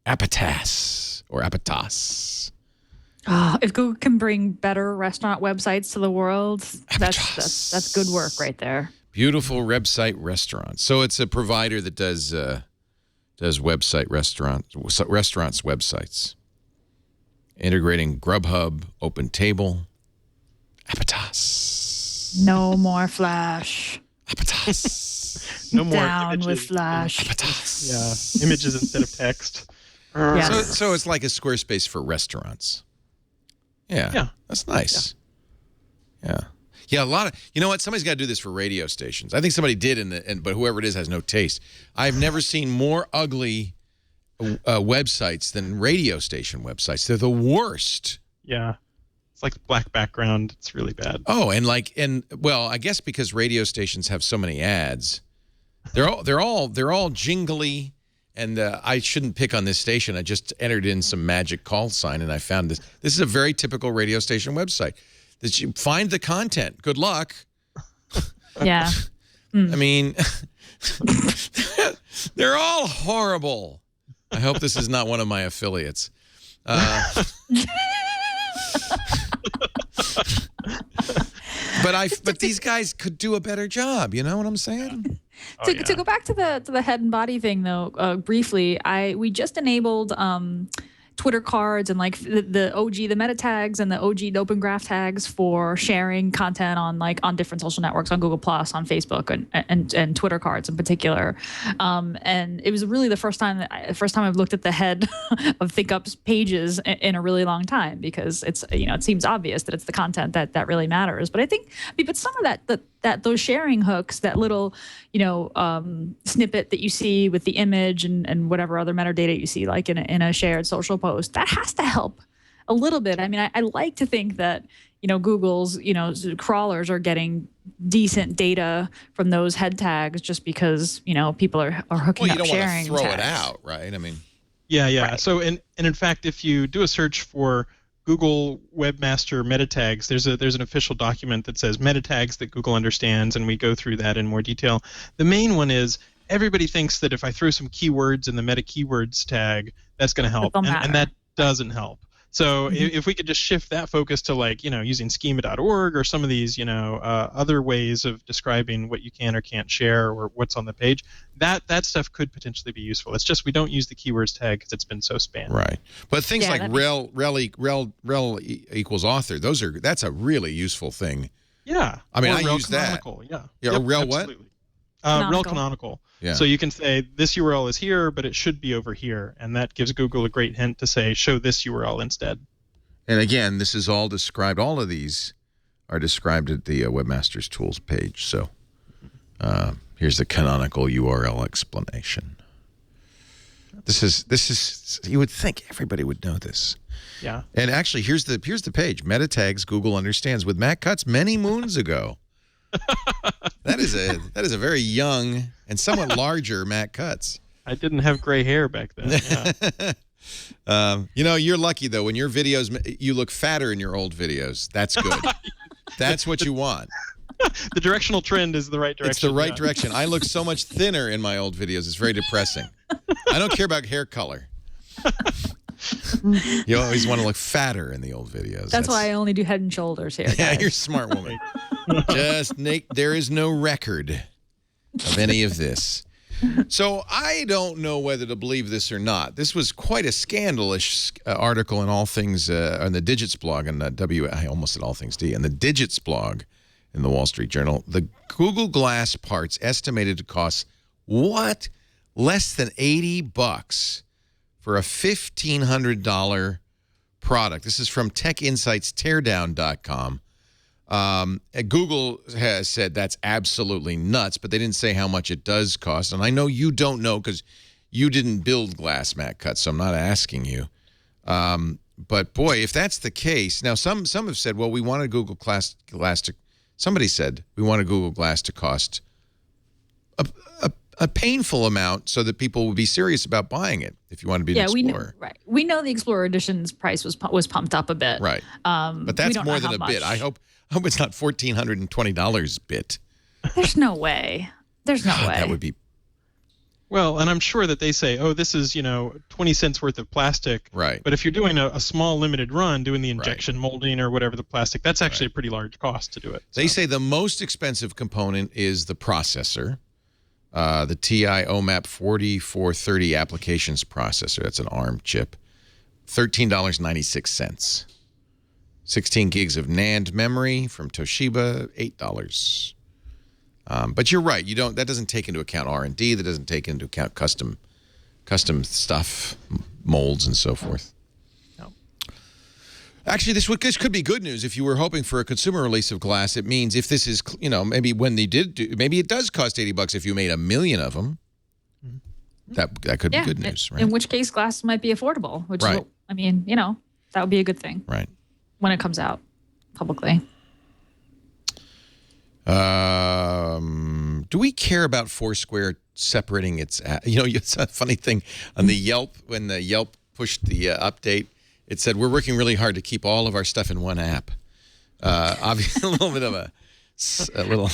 Appetas.
If Google can bring better restaurant websites to the world, that's good work right there.
Beautiful website restaurants. So it's a provider that does websites websites. Integrating Grubhub, OpenTable, Appetas.
No more Flash.
Appetas.
No more
Down
images.
with Flash.
Appetas.
Yeah, images instead of text.
Yes.
So it's like a Squarespace for restaurants. Yeah. That's nice. Yeah, a lot of, you know what? Somebody's got to do this for radio stations. I think somebody did, but whoever it is has no taste. I've never seen more ugly websites than radio station websites. They're the worst.
Yeah. It's like black background. It's really bad.
Oh, and I guess because radio stations have so many ads, they're all jingly. And I shouldn't pick on this station. I just entered in some magic call sign, and I found this. This is a very typical radio station website. That you find the content. Good luck.
Yeah.
I mean, they're all horrible. I hope this is not one of my affiliates. But these guys could do a better job. You know what I'm saying?
To go back to the head and body thing though, briefly, we just enabled Twitter cards and like the meta tags and the OG open graph tags for sharing content on different social networks, on Google Plus, on Facebook, and Twitter cards in particular. And it was really the first time I've looked at the head of ThinkUp's pages in a really long time, because it's it seems obvious that it's the content that really matters. But I think some of that those sharing hooks, that little snippet that you see with the image and whatever other metadata you see, like in a shared social post, that has to help a little bit. I mean, I like to think that Google's crawlers are getting decent data from those head tags, just because people are hooking up sharing.
Well, you don't want to throw
tags.
it out, right? I mean,
yeah.
Right.
So and in fact, if you do a search for Google Webmaster meta tags, there's an official document that says meta tags that Google understands, and we go through that in more detail. The main one is, everybody thinks that if I throw some keywords in the meta keywords tag, that's going to help, and that doesn't help. So if we could just shift that focus to like, using schema.org or some of these, other ways of describing what you can or can't share or what's on the page, that stuff could potentially be useful. It's just we don't use the keywords tag because it's been so spammed.
Right. But things like rel equals author, that's a really useful thing.
Yeah.
I mean,
or
I
rel
use that.
Yeah.
Yeah.
Yep,
Rel what?
absolutely. Rel canonical.
Yeah.
So you can say this URL is here, but it should be over here, and that gives Google a great hint to say show this URL instead.
And again, this is all described. All of these are described at the Webmasters Tools page. So here's the canonical URL explanation. This is. You would think everybody would know this.
Yeah.
And actually, here's the page. Meta tags Google understands with Matt Cutts many moons ago. That is a very young and somewhat larger Matt Cutts.
I didn't have gray hair back then. Yeah.
You're lucky though. When your videos, you look fatter in your old videos. That's good. That's what you want.
The directional trend is the right direction.
It's the right direction. I look so much thinner in my old videos. It's very depressing. I don't care about hair color. You always want to look fatter in the old videos.
That's why I only do Head and Shoulders here.
Yeah,
guys.
you're a smart woman. There is no record of any of this. So I don't know whether to believe this or not. This was quite a scandalous article in All Things on the Digits blog and I almost said All Things D and the Digits blog in the Wall Street Journal. The Google Glass parts estimated to cost what? Less than $80 for a $1,500 product. This is from TechInsightsTeardown.com. Google has said that's absolutely nuts, but they didn't say how much it does cost. And I know you don't know because you didn't build Glass, Matt Cutts, so I'm not asking you. But boy, if that's the case, now some have said, well, we wanted Google Glass to. Somebody said we wanted Google Glass to cost a painful amount so that people would be serious about buying it if you want to be an Explorer.
We know the Explorer Edition's price was pumped up a bit.
Right. But that's more than a bit. I hope it's not $1,420 bit.
There's no way. There's no way.
That would be.
Well, and I'm sure that they say, oh, this is, 20 cents worth of plastic.
Right.
But if you're doing a small limited run, doing the injection molding or whatever the plastic, that's actually a pretty large cost to do it.
They say the most expensive component is the processor. The TI OMAP 4430 applications processor. That's an ARM chip. $13.96. 16 gigs of NAND memory from Toshiba, $8. But you're right. That doesn't take into account R&D. That doesn't take into account custom stuff, molds, and so forth.
No.
Actually, this could be good news. If you were hoping for a consumer release of Glass, it means if this is, maybe when they did maybe it does cost $80 if you made 1 million of them. That could be good news, right?
In which case, Glass might be affordable. Which is, that would be a good thing.
Right.
When it comes out publicly.
Do we care about Foursquare separating its app? It's a funny thing on the Yelp, when the Yelp pushed the update, it said, we're working really hard to keep all of our stuff in one app. Obviously, a little bit of a little.
I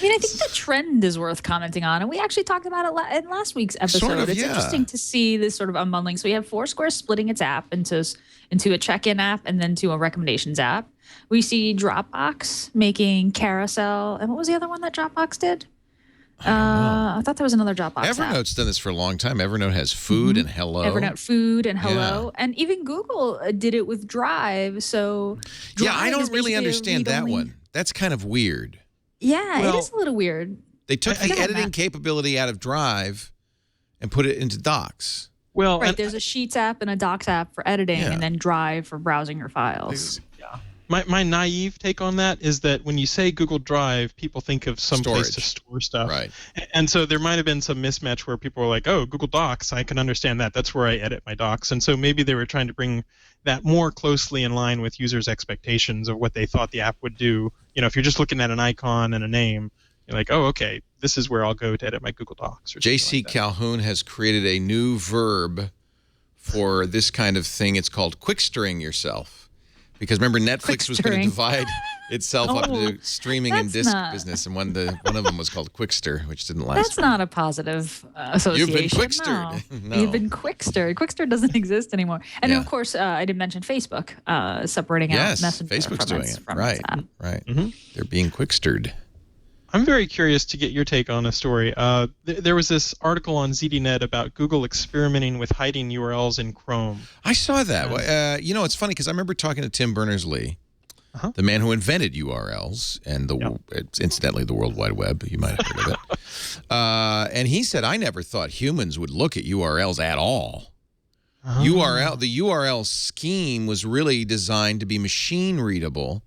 think the trend is worth commenting on, and we actually talked about it in last week's episode.
Sort of,
it's interesting to see this sort of unbundling. So we have Foursquare splitting its app into a check-in app and then to a recommendations app. We see Dropbox making Carousel, and what was the other one that Dropbox did? I thought there was another Dropbox
Evernote's
app.
done this for a long time. Evernote has Food and Hello.
Evernote Food and Hello. Yeah. And even Google did it with Drive. So Drive
I don't really understand that one. That's kind of weird.
Yeah, it is a little weird.
They took the editing capability out of Drive and put it into Docs.
Well,
there's a Sheets app and a Docs app for editing, and then Drive for browsing your files.
Yeah. My naive take on that is that when you say Google Drive, people think of some place to store stuff.
Right.
And so there might have been some mismatch where people were like, oh, Google Docs, I can understand that. That's where I edit my docs. And so maybe they were trying to bring that more closely in line with users' expectations of what they thought the app would do. If you're just looking at an icon and a name, you're like, oh, okay, this is where I'll go to edit my Google Docs.
J.C. Calhoun has created a new verb for this kind of thing. It's called quick stirring yourself. Because remember, Netflix was going to
Quickstering.
divide itself up into streaming and
that's
disc
not-
business, and one of them was called Quickster, which didn't last.
That's not a positive association.
You've been Quickstered.
No.
No.
You've been Quickstered. Quickster doesn't exist anymore. And
Yeah.
of course, I did mention Facebook separating out
Yes,
Messenger
Facebook's
from
doing
its,
it.
from
Right,
its app.
right.
Mm-hmm.
They're being Quickstered.
I'm very curious to get your take on a story. There was this article on ZDNet about Google experimenting with hiding URLs in Chrome.
I saw that. It's funny because I remember talking to Tim Berners-Lee, the man who invented URLs and incidentally the World Wide Web. You might have heard of it. And he said, I never thought humans would look at URLs at all. The URL scheme was really designed to be machine readable.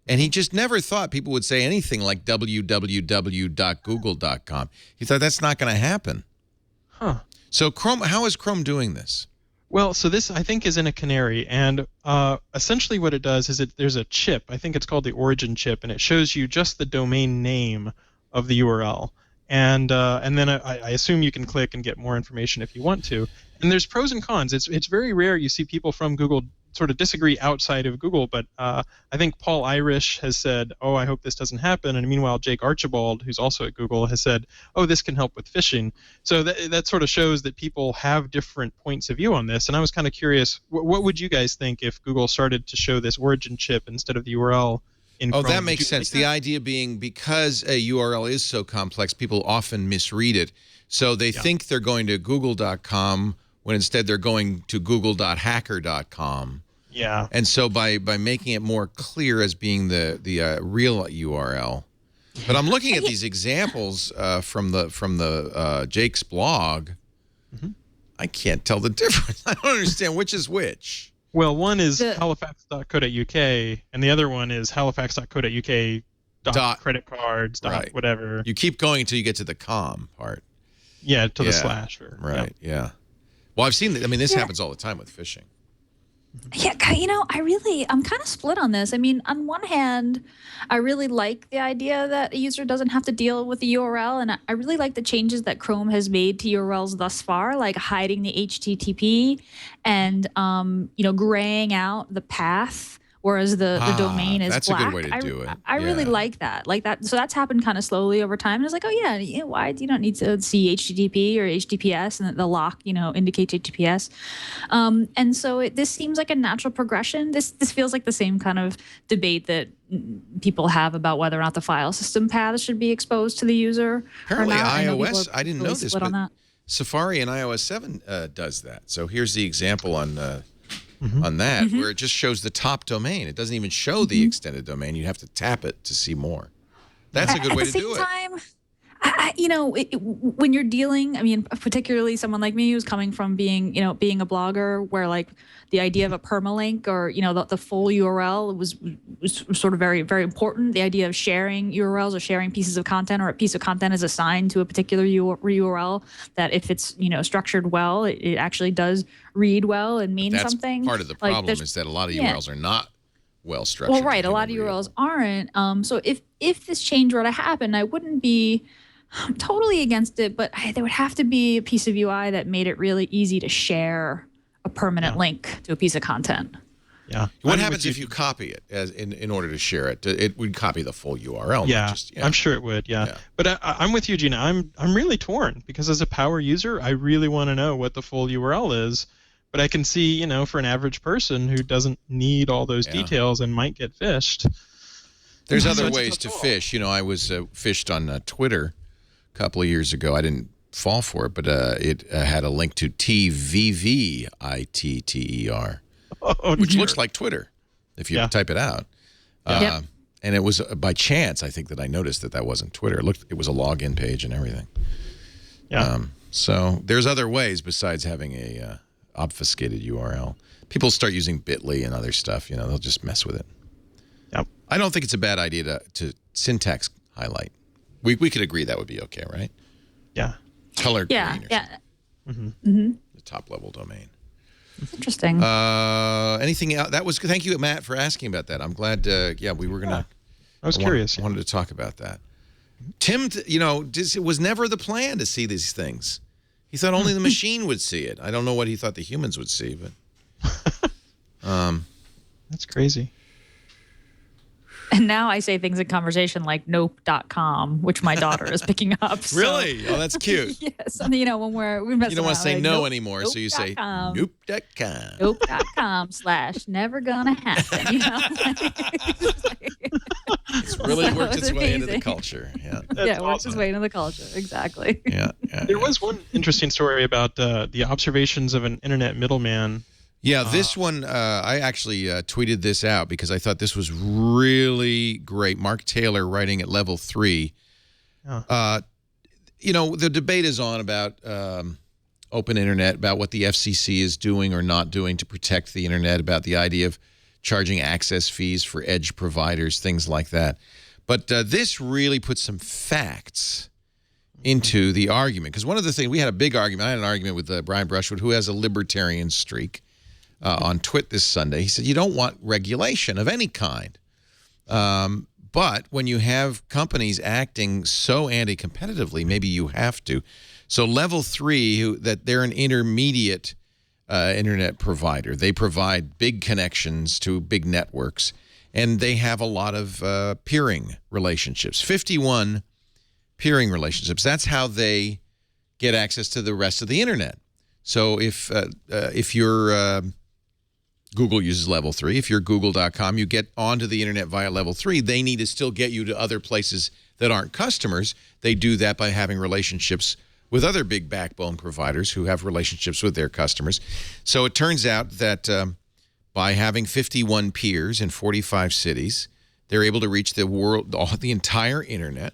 And he just never thought people would say anything like www.google.com. He thought that's not going to happen.
Huh.
So Chrome, how is Chrome doing this?
Well, so this I think is in a canary, and essentially what it does is there's a chip. I think it's called the origin chip, and it shows you just the domain name of the URL. And then I assume you can click and get more information if you want to. And there's pros and cons. It's very rare you see people from Google sort of disagree outside of Google, but I think Paul Irish has said, oh, I hope this doesn't happen. And meanwhile, Jake Archibald, who's also at Google, has said, oh, this can help with phishing. So that sort of shows that people have different points of view on this. And I was kind of curious, what would you guys think if Google started to show this origin chip instead of the URL in Chrome?
That makes sense. The idea being because a URL is so complex, people often misread it. So they think they're going to google.com when instead they're going to google.hacker.com.
Yeah.
And so by making it more clear as being the real URL. But I'm looking at these examples from the Jake's blog. I can't tell the difference. I don't understand which is which.
Well, one is halifax.co.uk, and the other one is halifax.co.uk credit cards whatever.
You keep going until you get to the com part.
Yeah, to the slash.
Right, yeah. Well, I've seen that. I mean, this happens all the time with phishing.
Yeah, I'm kind of split on this. I mean, on one hand, I really like the idea that a user doesn't have to deal with the URL, and I really like the changes that Chrome has made to URLs thus far, like hiding the HTTP and, graying out the path, whereas the domain is
that's
black.
That's a good way to do it.
I really like that. So that's happened kind of slowly over time. And it's like, oh yeah, why do you not need to see HTTP or HTTPS, and the lock, indicates HTTPS. And so this seems like a natural progression. This feels like the same kind of debate that people have about whether or not the file system paths should be exposed to the user.
Apparently
or not.
iOS, I didn't know this,
split on
but
that.
Safari and iOS 7 does that. So here's the example on that, where it just shows the top domain. It doesn't even show the extended domain. You have to tap it to see more. That's a good way to do it.
At the same time, when you're dealing, I mean, particularly someone like me who's coming from being a blogger, where like the idea of a permalink or the full URL was sort of very, very important. The idea of sharing URLs or sharing pieces of content, or a piece of content is assigned to a particular URL, that if it's structured well, it actually does read well and mean something.
Part of the problem is that a lot of URLs are not well structured.
Well, right, a lot of URLs aren't. So if this change were to happen, I wouldn't be totally against it, but there would have to be a piece of UI that made it really easy to share a permanent link to a piece of content.
Yeah.
What happens if you copy it in order to share it? It would copy the full URL.
Yeah, I'm sure it would. Yeah. But I'm with you, Gina. I'm really torn, because as a power user, I really want to know what the full URL is. But I can see, for an average person who doesn't need all those details and might get phished.
There's other ways to fish. I was fished on Twitter a couple of years ago. I didn't fall for it, but it had a link to TVVITTER, which looks like Twitter if you type it out. And it was by chance, I think, that I noticed that wasn't Twitter. It was a login page and everything.
Yeah.
So there's other ways besides having a obfuscated URL. People start using Bitly and other stuff. They'll just mess with it.
Yep.
I don't think it's a bad idea to syntax highlight. We could agree that would be okay, right?
Yeah.
Color green. The top level domain.
Interesting.
Anything else? Thank you, Matt, for asking about that. I'm glad. We were gonna.
I was curious.
Wanted to talk about that. Tim, it was never the plan to see these things. He thought only the machine would see it. I don't know what he thought the humans would see, but.
That's crazy.
And now I say things in conversation like nope.com, which my daughter is picking up. So.
Really? Oh, that's cute.
Yes. And, when we mess
You don't want to say
like,
no
nope,
anymore, so you say
nope.com.
nope.com.
Nope.com/never gonna happen.
It's really worked its way into the
amazing.
culture. Yeah.
It works its way into the culture. Exactly.
Yeah.
There was one interesting story about the observations of an internet middleman.
Yeah, this one, I actually tweeted this out because I thought this was really great. Mark Taylor writing at Level 3. The debate is on about open internet, about what the FCC is doing or not doing to protect the internet, about the idea of charging access fees for edge providers, things like that. But this really puts some facts into the argument. Because one of the things, we had a big argument. I had an argument with Brian Brushwood, who has a libertarian streak. On Twit this Sunday. He said, you don't want regulation of any kind. But when you have companies acting so anti-competitively, maybe you have to. So Level 3, that they're an intermediate internet provider. They provide big connections to big networks, and they have a lot of peering relationships, 51 peering relationships. That's how they get access to the rest of the internet. So if you're Google uses Level 3. If you're Google.com, you get onto the internet via Level 3. They need to still get you to other places that aren't customers. They do that by having relationships with other big backbone providers who have relationships with their customers. So it turns out that by having 51 peers in 45 cities, they're able to reach the world, the entire internet,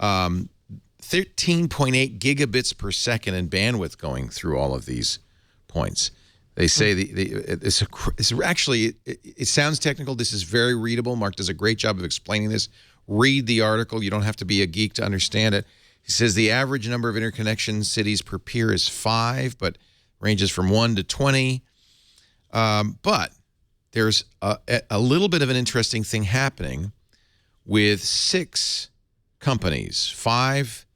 13.8 gigabits per second in bandwidth going through all of these points. They say it's actually, it sounds technical. This is very readable. Mark does a great job of explaining this. Read the article. You don't have to be a geek to understand it. He says the average number of interconnection cities per peer is 5, but ranges from 1 to 20. But there's a little bit of an interesting thing happening with 6 companies, 5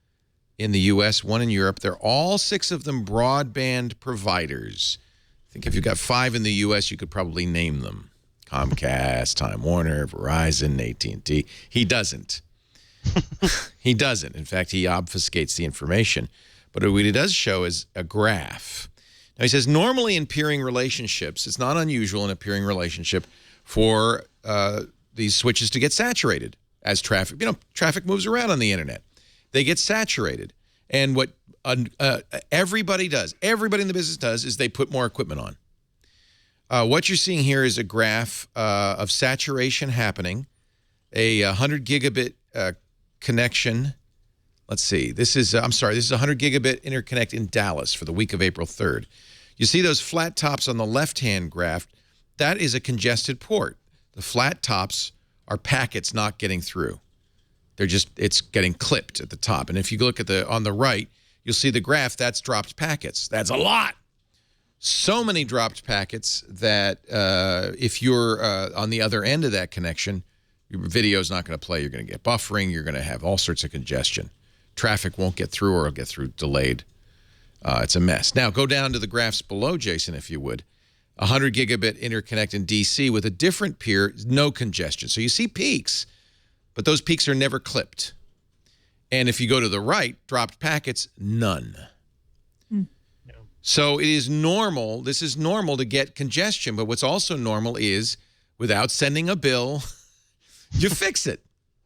in the U.S., 1 in Europe. They're all 6 of them broadband providers. I think if you've got 5 in the U.S., you could probably name them. Comcast, Time Warner, Verizon, AT&T. He doesn't. He doesn't. In fact, he obfuscates the information. But what he does show is a graph. Now, he says, normally in peering relationships, it's not unusual in a peering relationship for these switches to get saturated as traffic. Traffic moves around on the internet. They get saturated. And what everybody does, everybody in the business does, is they put more equipment on. What you're seeing here is a graph of saturation happening, a 100 gigabit connection. Let's see. This is, I'm sorry, this is a 100 gigabit interconnect in Dallas for the week of April 3rd. You see those flat tops on the left-hand graph? That is a congested port. The flat tops are packets not getting through. They're just, it's getting clipped at the top. And if you look at on the right, you'll see the graph, that's dropped packets. That's a lot. So many dropped packets that if you're on the other end of that connection, your video's not going to play. You're going to get buffering. You're going to have all sorts of congestion. Traffic won't get through, or it'll get through delayed. It's a mess. Now, go down to the graphs below, Jason, if you would. 100 gigabit interconnect in DC with a different peer, no congestion. So you see peaks, but those peaks are never clipped. And if you go to the right, dropped packets, none. So it is normal, this is normal to get congestion, but what's also normal is, without sending a bill, you fix it.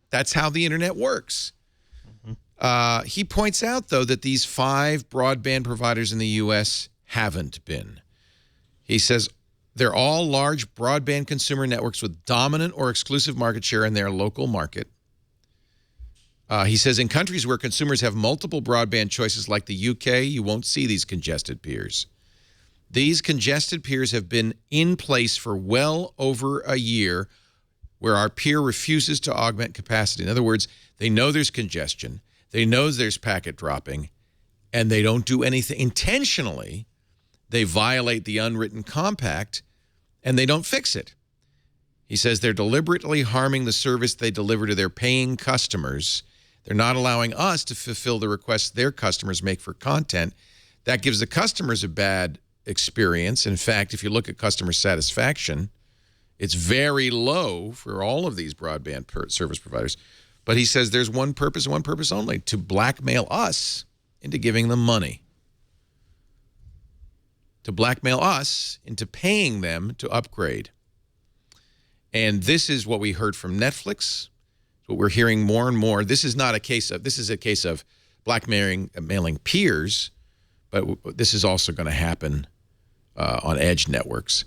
That's how the internet works. He points out, though, that these 5 broadband providers in the U.S. haven't been. He says they're all large broadband consumer networks with dominant or exclusive market share in their local market. He says in countries where consumers have multiple broadband choices like the UK, you won't see these congested peers. These congested peers have been in place for well over a year, where our peer refuses to augment capacity. In other words, they know there's congestion, they know there's packet dropping, and they don't do anything intentionally. They violate the unwritten compact, and they don't fix it. He says they're deliberately harming the service they deliver to their paying customers. They're not allowing us to fulfill the requests their customers make for content. That gives the customers a bad experience. In fact, if you look at customer satisfaction, It's very low for all of these broadband service providers. But he says there's one purpose and one purpose only, to blackmail us into giving them money. To blackmail us into paying them to upgrade. And this is what we heard from Netflix, what we're hearing more and more. This is a case of blackmailing peers, but this is also going to happen on edge networks.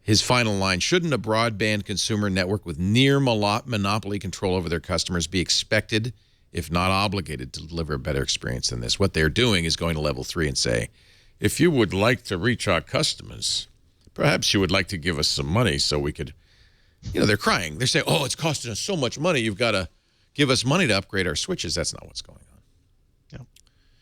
His final line, shouldn't a broadband consumer network with near monopoly control over their customers be expected, if not obligated, to deliver a better experience than this? What they're doing is going to level 3 and say, if you would like to reach our customers, perhaps you would like to give us some money so we could, they're crying. They're saying, oh, it's costing us so much money, you've got to give us money to upgrade our switches. That's not what's going on.
Yeah.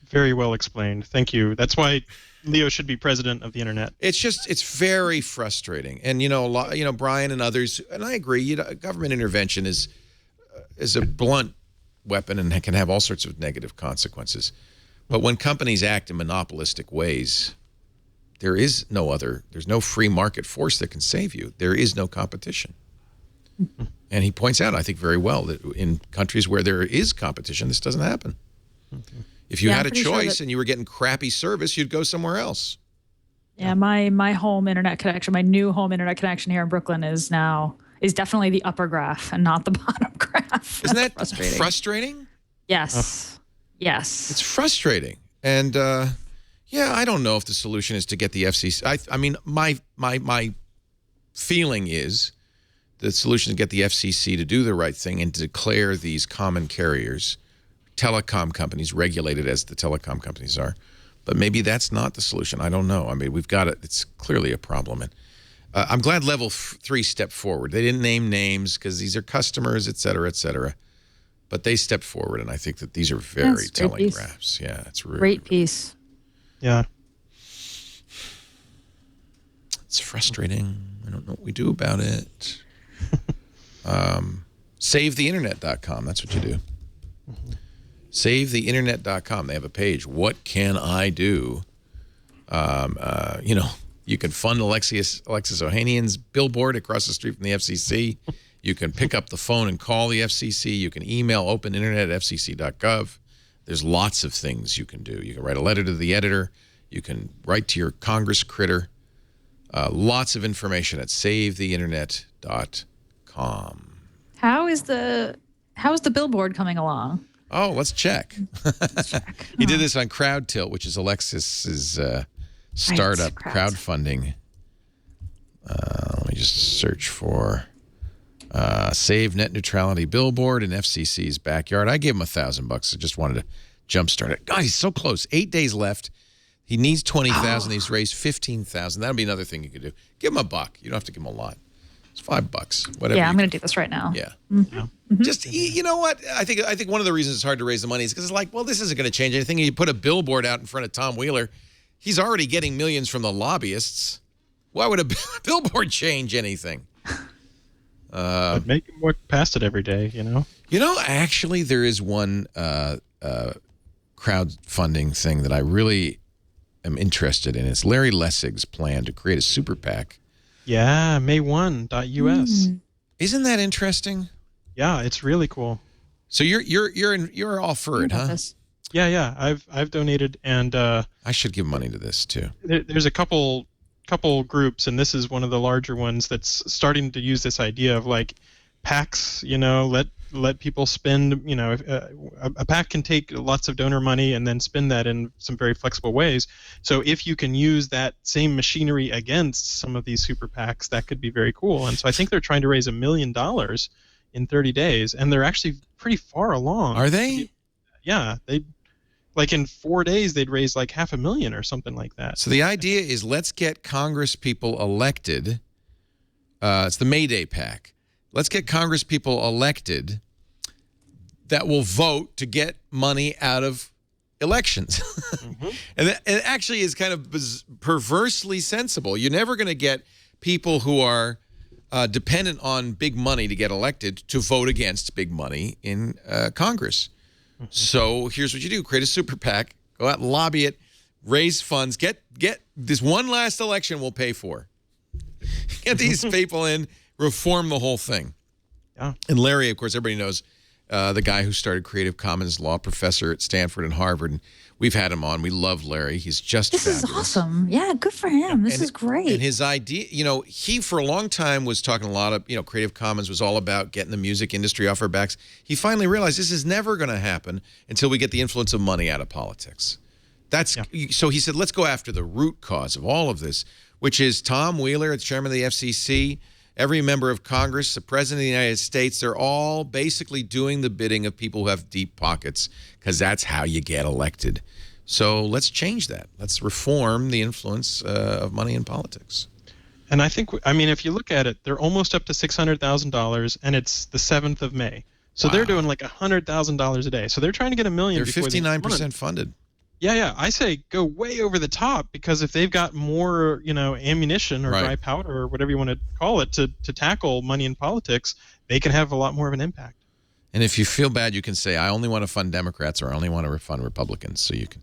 Very well explained. Thank you. That's why Leo should be president of the internet.
It's very frustrating. And, Brian and others, and I agree, government intervention is a blunt weapon and can have all sorts of negative consequences. But when companies act in monopolistic ways, there's no free market force that can save you. There is no competition. And he points out, I think very well, that in countries where there is competition, this doesn't happen. If you had a choice and you were getting crappy service, you'd go somewhere else.
Yeah, my home internet connection, my new home internet connection here in Brooklyn is definitely the upper graph and not the bottom graph.
Isn't that frustrating?
Yes. Yes.
It's frustrating. And I don't know if the solution is to get the FCC. I mean, my feeling is the solution is to get the FCC to do the right thing and to declare these common carriers, telecom companies, regulated as the telecom companies are. But maybe that's not the solution. I don't know. I mean, we've got it. It's clearly a problem. And I'm glad level 3 stepped forward. They didn't name names because these are customers, et cetera, et cetera. But they stepped forward, and I think that these are very telling graphs. Yeah, it's really
great piece.
Yeah.
It's frustrating. I don't know what we do about it. SaveTheInternet.com. That's what you do. SaveTheInternet.com. They have a page. What can I do? You can fund Alexis Ohanian's billboard across the street from the FCC. You can pick up the phone and call the FCC. You can email openinternet@fcc.gov. There's lots of things you can do. You can write a letter to the editor. You can write to your Congress critter. Lots of information at SaveTheInternet.com.
How is the billboard coming along?
Oh, let's check. He did this on CrowdTilt, which is Alexis's startup crowdfunding. Let me just search for Save Net Neutrality billboard in FCC's backyard. I gave him $1,000. I just wanted to jumpstart it. God, he's so close. 8 days left. He needs 20,000. He's raised 15,000. That'll be another thing you could do. Give him $1. You don't have to give him a lot. It's $5. Whatever.
Yeah, I'm going to do this right now.
Yeah. Just, you know what? I think one of the reasons it's hard to raise the money is because it's like, well, this isn't going to change anything. You put a billboard out in front of Tom Wheeler. He's already getting millions from the lobbyists. Why would a billboard change anything?
I'd make him work past it every day,
Actually, there is one crowdfunding thing that I really am interested in. It's Larry Lessig's plan to create a super PAC.
Yeah, May1.us.
Isn't that interesting?
Yeah, it's really cool.
So you're all for it, huh?
Yeah. I've donated, and I
should give money to this too.
There's a couple groups, and this is one of the larger ones that's starting to use this idea of like PACs. Let people spend. A PAC can take lots of donor money and then spend that in some very flexible ways. So if you can use that same machinery against some of these super PACs, that could be very cool. And so I think they're trying to raise $1 million in 30 days, and they're actually pretty far along.
Are they?
Yeah, like in 4 days they'd raise like $500,000 or something like that.
So the idea is let's get Congress people elected. It's the May Day PAC. Let's get Congress people elected that will vote to get money out of elections. And it actually is kind of perversely sensible. You're never going to get people who are dependent on big money to get elected to vote against big money in Congress. So here's what you do. Create a super PAC. Go out and lobby it. Raise funds. Get this one last election we'll pay for. Get these people in. reform the whole thing.
Yeah.
And Larry, of course, everybody knows the guy who started Creative Commons law, professor at Stanford and Harvard. And we've had him on. We love Larry. He's just fabulous.
This is awesome. Yeah, good for him. This is great.
And his idea, he for a long time was talking a lot of, Creative Commons was all about getting the music industry off our backs. He finally realized this is never going to happen until we get the influence of money out of politics. So he said, let's go after the root cause of all of this, which is Tom Wheeler, the chairman of the FCC, every member of Congress, the president of the United States. They're all basically doing the bidding of people who have deep pockets, because that's how you get elected. So let's change that. Let's reform the influence of money in politics.
And I think, if you look at it, they're almost up to $600,000, and it's the 7th of May. So they're doing like $100,000 a day. So they're trying to get $1 million.
They're 59% funded.
Yeah. I say go way over the top, because if they've got more, ammunition or dry powder or whatever you want to call it to tackle money in politics, they can have a lot more of an impact.
And if you feel bad, you can say, I only want to fund Democrats, or I only want to fund Republicans. So you can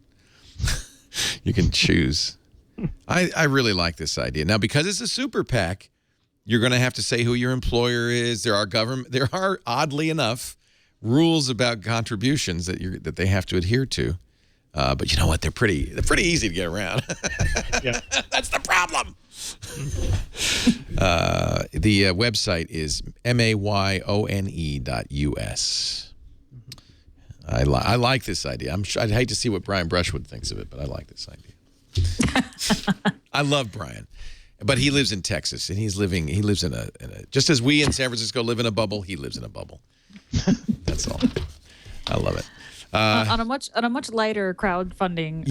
you can choose. I really like this idea. Now, because it's a super PAC, you're going to have to say who your employer is. There are oddly enough rules about contributions that they have to adhere to. But you know what? They're pretty easy to get around.
Yeah.
That's the problem. The website is mayone.us. I like this idea. I'd hate to see what Brian Brushwood thinks of it, but I like this idea. I love Brian, but he lives in Texas, and he lives in a just as we in San Francisco live in a bubble, he lives in a bubble. That's all. I love it.
On a much lighter crowdfunding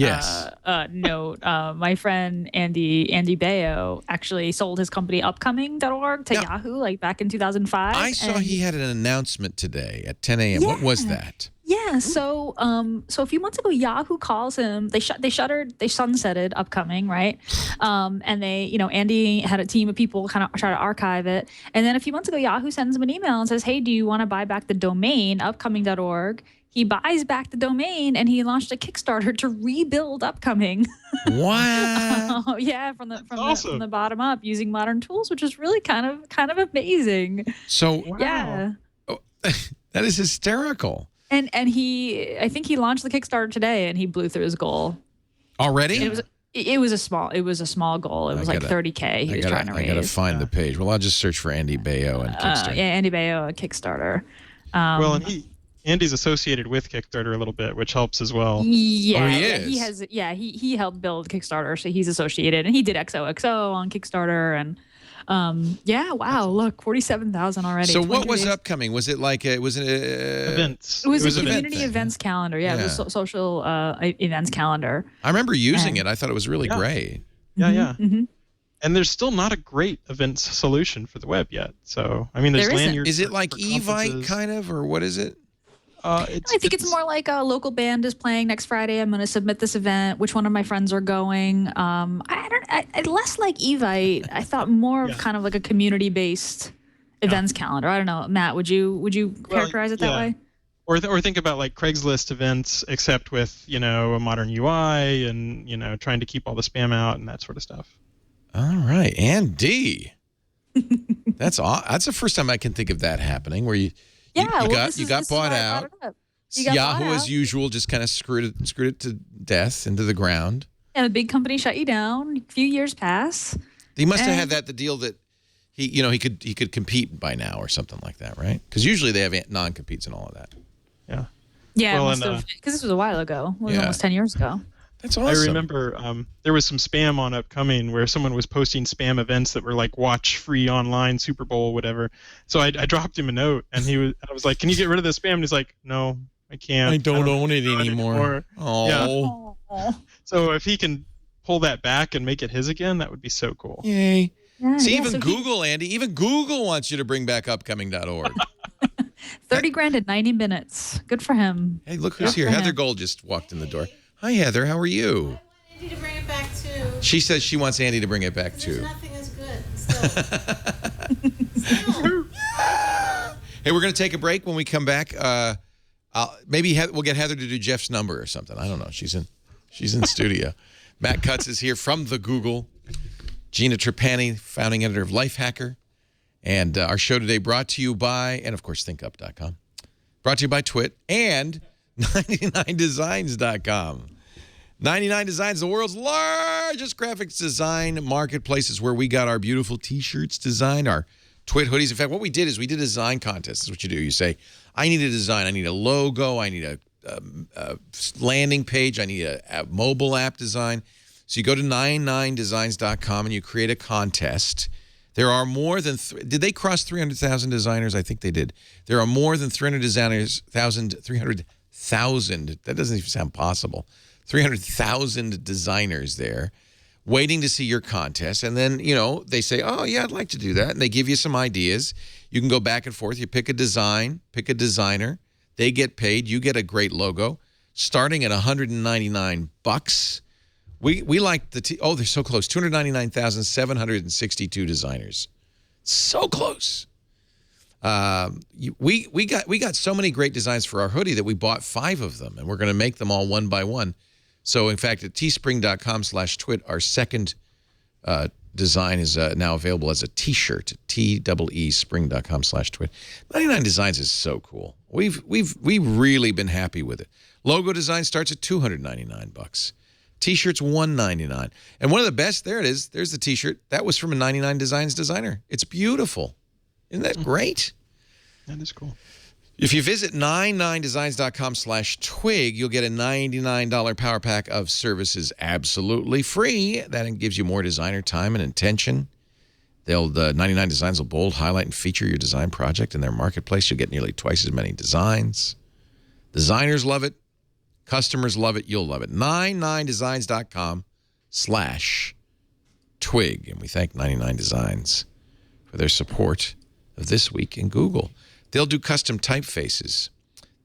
note, my friend Andy Bayo actually sold his company upcoming.org to Yahoo like back in 2005.
I saw he had an announcement today at 10 a.m. What was that?
Yeah, so a few months ago, Yahoo calls him. They sunsetted upcoming, right? And Andy had a team of people kind of try to archive it. And then a few months ago, Yahoo sends him an email and says, "Hey, do you want to buy back the domain upcoming.org?" He buys back the domain, and he launched a Kickstarter to rebuild Upcoming.
Wow!
Yeah, from the bottom up using modern tools, which is really kind of amazing.
So
yeah,
that is hysterical.
And I think he launched the Kickstarter today, and he blew through his goal
already.
It was a small goal. It was like 30K. He was trying to raise.
I gotta find the page. Well, I'll just search for Andy Bayo and Kickstarter.
Andy Bayo at Kickstarter.
And Andy's associated with Kickstarter a little bit, which helps as well.
Yeah,
he is.
He helped build Kickstarter, so he's associated, and he did XOXO on Kickstarter, and wow, look, 47,000 already.
So what was Upcoming? Was it like events?
It was a community events calendar. Yeah, it was a social events calendar.
I remember using it. I thought it was really great.
Yeah. Mm-hmm. And there's still not a great events solution for the web yet. So there's lanyards.
Is it like Evite kind of, or what is it?
I think it's more like a local band is playing next Friday. I'm going to submit this event. Which one of my friends are going? I less like Evite. I thought more of kind of like a community-based events calendar. I don't know, Matt. Would you characterize it that way?
Or think about like Craigslist events, except with a modern UI and trying to keep all the spam out and that sort of stuff.
All right, Andy. That's the first time I can think of that happening, where you got bought out. Yahoo, as usual, just kind of screwed it to death, into the ground.
And the big company shut you down. A few years pass.
He must have had the deal that he could compete by now or something like that, right? Because usually they have non-competes and all of that.
Yeah.
Yeah, because this was a while ago. It was almost 10 years ago.
That's awesome.
I remember there was some spam on Upcoming where someone was posting spam events that were like watch free online Super Bowl, whatever. So I dropped him a note, and I was like, "Can you get rid of this spam?" And he's like, "No, I can't.
I don't own it anymore." Oh.
Yeah. So if he can pull that back and make it his again, that would be so cool.
Yay. See, even Google, Andy, even Google wants you to bring back upcoming.org.
30 grand in 90 minutes. Good for him.
Hey, look who's here. Heather Gold just walked in the door. Hi, Heather. How are you?
Andy to bring it back too.
She says she wants Andy to bring it back too.
Nothing is good. Still.
Hey, we're going to take a break. When we come back, maybe we'll get Heather to do Jeff's number or something. I don't know. She's in studio. Matt Cutts is here from the Google. Gina Trapani, founding editor of Lifehacker, And our show today brought to you by, and of course, thinkup.com. Brought to you by Twit and 99designs.com. 99 Designs, the world's largest graphics design marketplace, is where we got our beautiful T-shirts designed, our Twit hoodies. In fact, what we did is we did a design contest. This is what you do. You say, I need a design. I need a logo. I need a landing page. I need a mobile app design. So you go to 99designs.com and you create a contest. There are more than did they cross 300,000 designers? I think they did. There are more than 300,000. That doesn't even sound possible. 300,000 designers there waiting to see your contest. And then, they say, oh, yeah, I'd like to do that. And they give you some ideas. You can go back and forth. You pick a design, pick a designer. They get paid. You get a great logo starting at $199. We like they're so close. 299,762 designers. So close. We got so many great designs for our hoodie that we bought 5 of them, and we're going to make them all one by one. So, in fact, at teespring.com/twit, our second design is now available as a T-shirt. TEEspring.com/twit. 99 Designs is so cool. We've really been happy with it. Logo design starts at $299. T-shirts $199. And one of the best, there it is. There's the T-shirt. That was from a 99 Designs designer. It's beautiful. Isn't that great?
That is cool.
If you visit 99designs.com/twig, you'll get a $99 power pack of services absolutely free. That gives you more designer time and attention. The 99 Designs will bold, highlight, and feature your design project in their marketplace. You'll get nearly twice as many designs. Designers love it. Customers love it. You'll love it. 99designs.com/twig. And we thank 99 Designs for their support of This Week in Google. They'll do custom typefaces.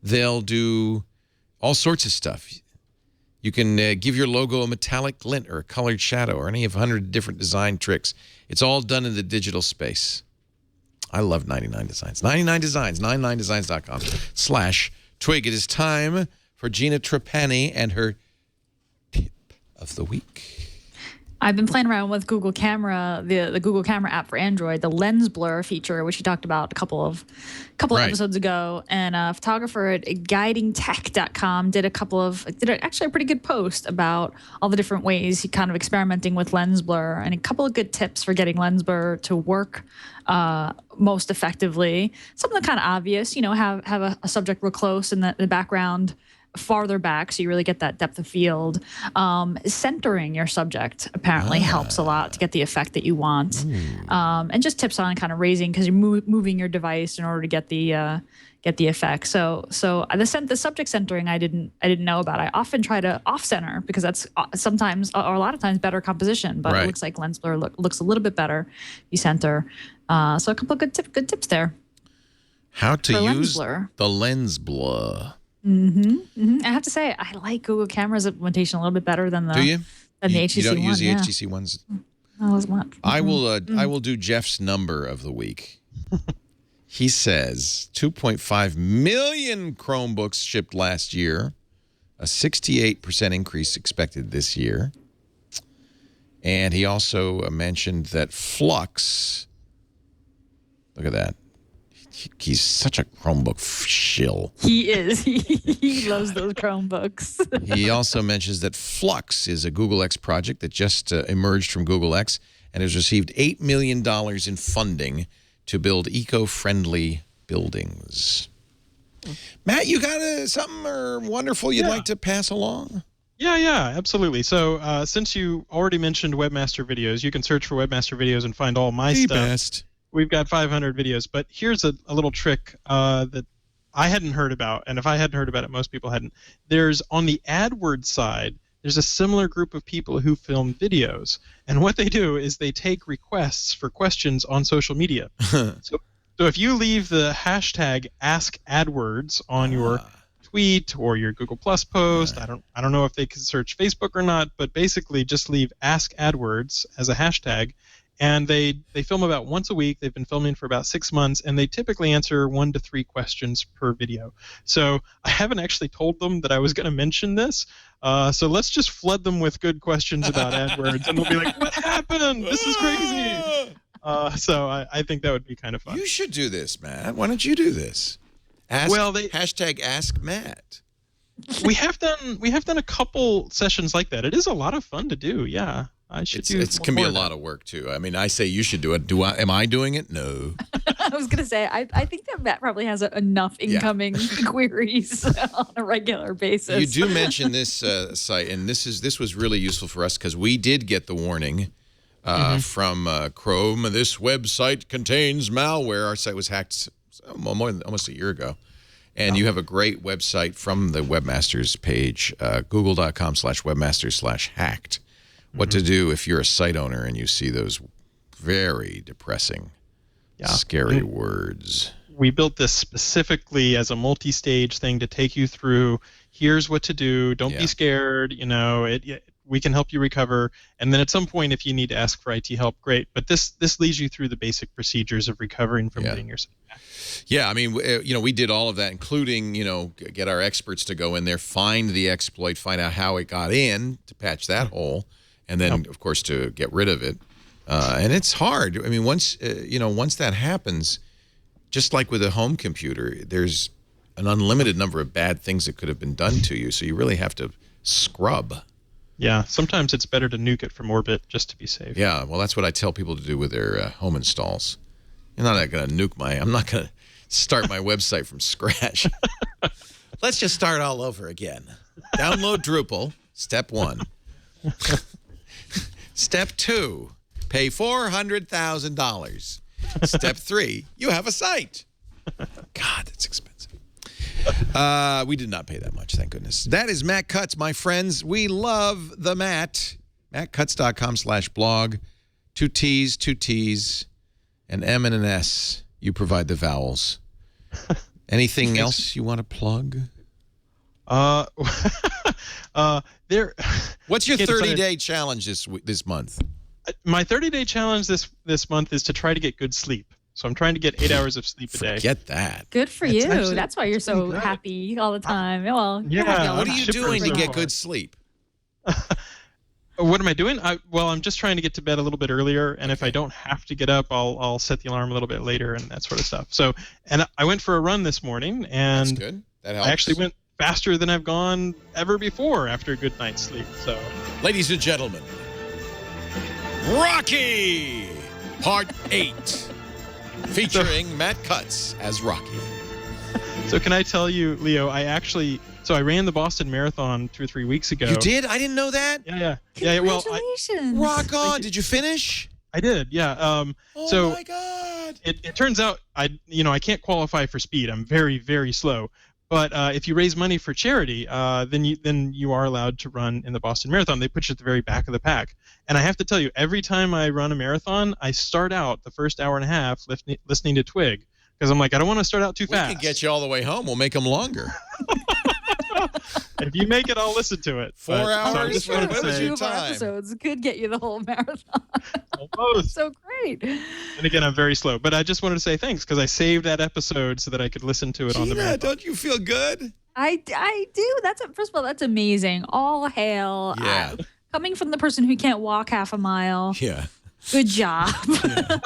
They'll do all sorts of stuff. You can give your logo a metallic glint or a colored shadow or any of 100 different design tricks. It's all done in the digital space. I love 99 Designs. 99 Designs, 99designs.com/twig. It is time for Gina Trapani and her tip of the week.
I've been playing around with Google Camera, the Google Camera app for Android, the lens blur feature, which we talked about a couple of episodes ago. And a photographer at guidingtech.com did actually a pretty good post about all the different ways he kind of experimenting with lens blur and a couple of good tips for getting lens blur to work most effectively. Something kind of obvious, have a subject real close and the background farther back so you really get that depth of field. Centering your subject apparently helps a lot to get the effect that you want. And just tips on kind of raising, because you're moving your device in order to get the effect. So the subject centering I didn't know about. I often try to off center because that's sometimes or a lot of times better composition, but it looks like lens blur looks a little bit better if you center. So a couple of good tips there.
How to use the lens blur.
I have to say, I like Google Camera's implementation a little bit better than the HTC one.
You don't use the HTC ones?
Not as much.
I will do Jeff's number of the week. He says 2.5 million Chromebooks shipped last year, a 68% increase expected this year. And he also mentioned that Flux, look at that. He's such a Chromebook shill.
He is. He loves those Chromebooks.
He also mentions that Flux is a Google X project that just emerged from Google X and has received $8 million in funding to build eco-friendly buildings. Matt, you got something wonderful you'd like to pass along?
Yeah, absolutely. So since you already mentioned Webmaster Videos, you can search for Webmaster Videos and find all my stuff.
Best.
We've got 500 videos, but here's a little trick that I hadn't heard about, and if I hadn't heard about it, most people hadn't. There's, on the AdWords side, there's a similar group of people who film videos, and what they do is they take requests for questions on social media. So if you leave the hashtag #AskAdWords on your tweet or your Google Plus post, I don't know if they can search Facebook or not, but basically just leave #AskAdWords as a hashtag. And they film about once a week. They've been filming for about 6 months, and they typically answer 1 to 3 questions per video. So I haven't actually told them that I was going to mention this. So let's just flood them with good questions about AdWords, and they'll be like, "What happened? This is crazy." So I think that would be kind of fun.
You should do this, Matt. Why don't you do this? Hashtag Ask Matt.
We have done a couple sessions like that. It is a lot of fun to do. Yeah, I should do.
It can be a lot of work too. I mean, I say you should do it. Am I doing it? No.
I was gonna say I think that Matt probably has enough incoming queries on a regular basis.
You do mention this site, and this was really useful for us because we did get the warning from Chrome. This website contains malware. Our site was hacked almost a year ago. And you have a great website from the Webmasters page, google.com/webmasters/hacked. What to do if you're a site owner and you see those very depressing, scary words.
We built this specifically as a multi-stage thing to take you through. Here's what to do. Don't be scared. You know, we can help you recover. And then at some point, if you need to ask for IT help, great. But this leads you through the basic procedures of recovering from getting your site back.
Yeah, I mean, we did all of that, including, get our experts to go in there, find the exploit, find out how it got in to patch that hole, and then, of course, to get rid of it. And it's hard. I mean, once that happens, just like with a home computer, there's an unlimited number of bad things that could have been done to you. So you really have to scrub.
Yeah, sometimes it's better to nuke it from orbit just to be safe.
Yeah, well, that's what I tell people to do with their home installs. I'm not going to I'm not going to start my website from scratch. Let's just start all over again. Download Drupal, step 1. Step 2, pay $400,000. Step 3, you have a site. God, that's expensive. We did not pay that much, thank goodness. That is Matt Cutts, my friends. We love the Matt. MattCutts.com/blog. 2 T's, an M and an S. You provide the vowels. Anything else you want to plug? What's your 30-day challenge this month?
My 30-day challenge this month is to try to get good sleep. So I'm trying to get 8 hours of sleep a day.
Forget that.
Good for you. That's why you're so happy all the time. Well,
what are you doing to get good sleep?
What am I doing? I'm just trying to get to bed a little bit earlier, and if I don't have to get up, I'll set the alarm a little bit later and that sort of stuff. So, and I went for a run this morning, and
that's good. That helps.
I actually went faster than I've gone ever before after a good night's sleep. So,
ladies and gentlemen, Rocky Part 8. Featuring Matt Cutts as Rocky.
So can I tell you, Leo, I ran the Boston Marathon 2 or 3 weeks ago.
You did? I didn't know that?
Yeah.
Congratulations.
Rock on. Did you finish?
I did, yeah.
Oh my God.
It turns out I can't qualify for speed. I'm very, very slow. But if you raise money for charity, then you are allowed to run in the Boston Marathon. They put you at the very back of the pack. And I have to tell you, every time I run a marathon, I start out the first hour and a half listening to Twig because I'm like, I don't want to start out too fast.
We can get you all the way home. We'll make them longer.
If you make it, I'll listen to it.
4 hours?
So what
was your time? Episodes could get you the whole marathon.
Almost.
So great.
And again, I'm very slow. But I just wanted to say thanks because I saved that episode so that I could listen to it on the marathon.
Don't you feel good?
I do. First of all, that's amazing. All hail.
Yeah.
Coming from the person who can't walk half a mile.
Yeah.
Good job. Yeah.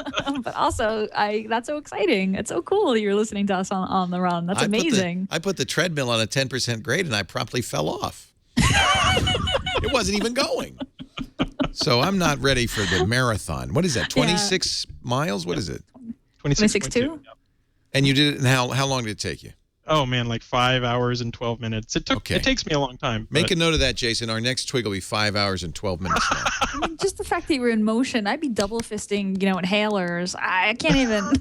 But also, that's so exciting. It's so cool that you're listening to us on the run. That's amazing.
I put the treadmill on a 10% grade and I promptly fell off. It wasn't even going. So I'm not ready for the marathon. What is that, 26 miles? What is it?
26.2.
And you did it, and how long did it take you?
Oh, man, like 5 hours and 12 minutes. It takes me a long time.
Make a note of that, Jason. Our next twig will be 5 hours and 12 minutes now.
I mean, just the fact that you were in motion, I'd be double fisting, inhalers. I can't even.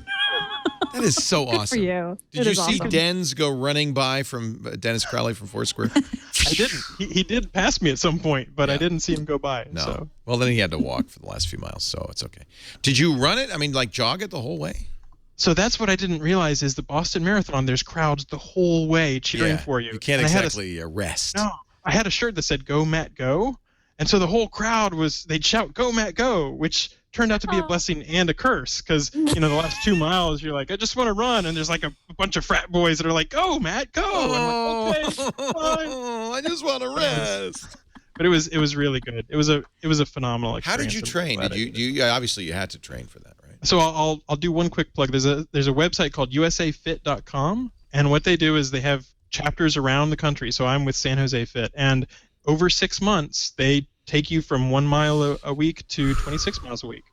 That is so awesome.
Good for you.
Did you see Denz go running by from Dennis Crowley from Foursquare?
I didn't. He did pass me at some point, but I didn't see him go by.
No.
So.
Well, then he had to walk for the last few miles, so it's okay. Did you run it? I mean, like jog it the whole way?
So that's what I didn't realize is the Boston Marathon, there's crowds the whole way cheering for you.
You can't exactly rest.
No. I had a shirt that said, "Go, Matt, go." And so the whole crowd they'd shout, "Go, Matt, go," which turned out to be a blessing and a curse because, the last 2 miles, you're like, I just want to run. And there's like a bunch of frat boys that are like, "Go, Matt, go."
Oh,
I'm like, okay, fine.
I just want to rest.
But it was really good. It was a phenomenal experience.
How did you train? Did you obviously you had to train for that, right?
So I'll do one quick plug. There's a website called usafit.com, and what they do is they have chapters around the country. So I'm with San Jose Fit, and over 6 months they take you from 1 mile a week to 26 miles a week,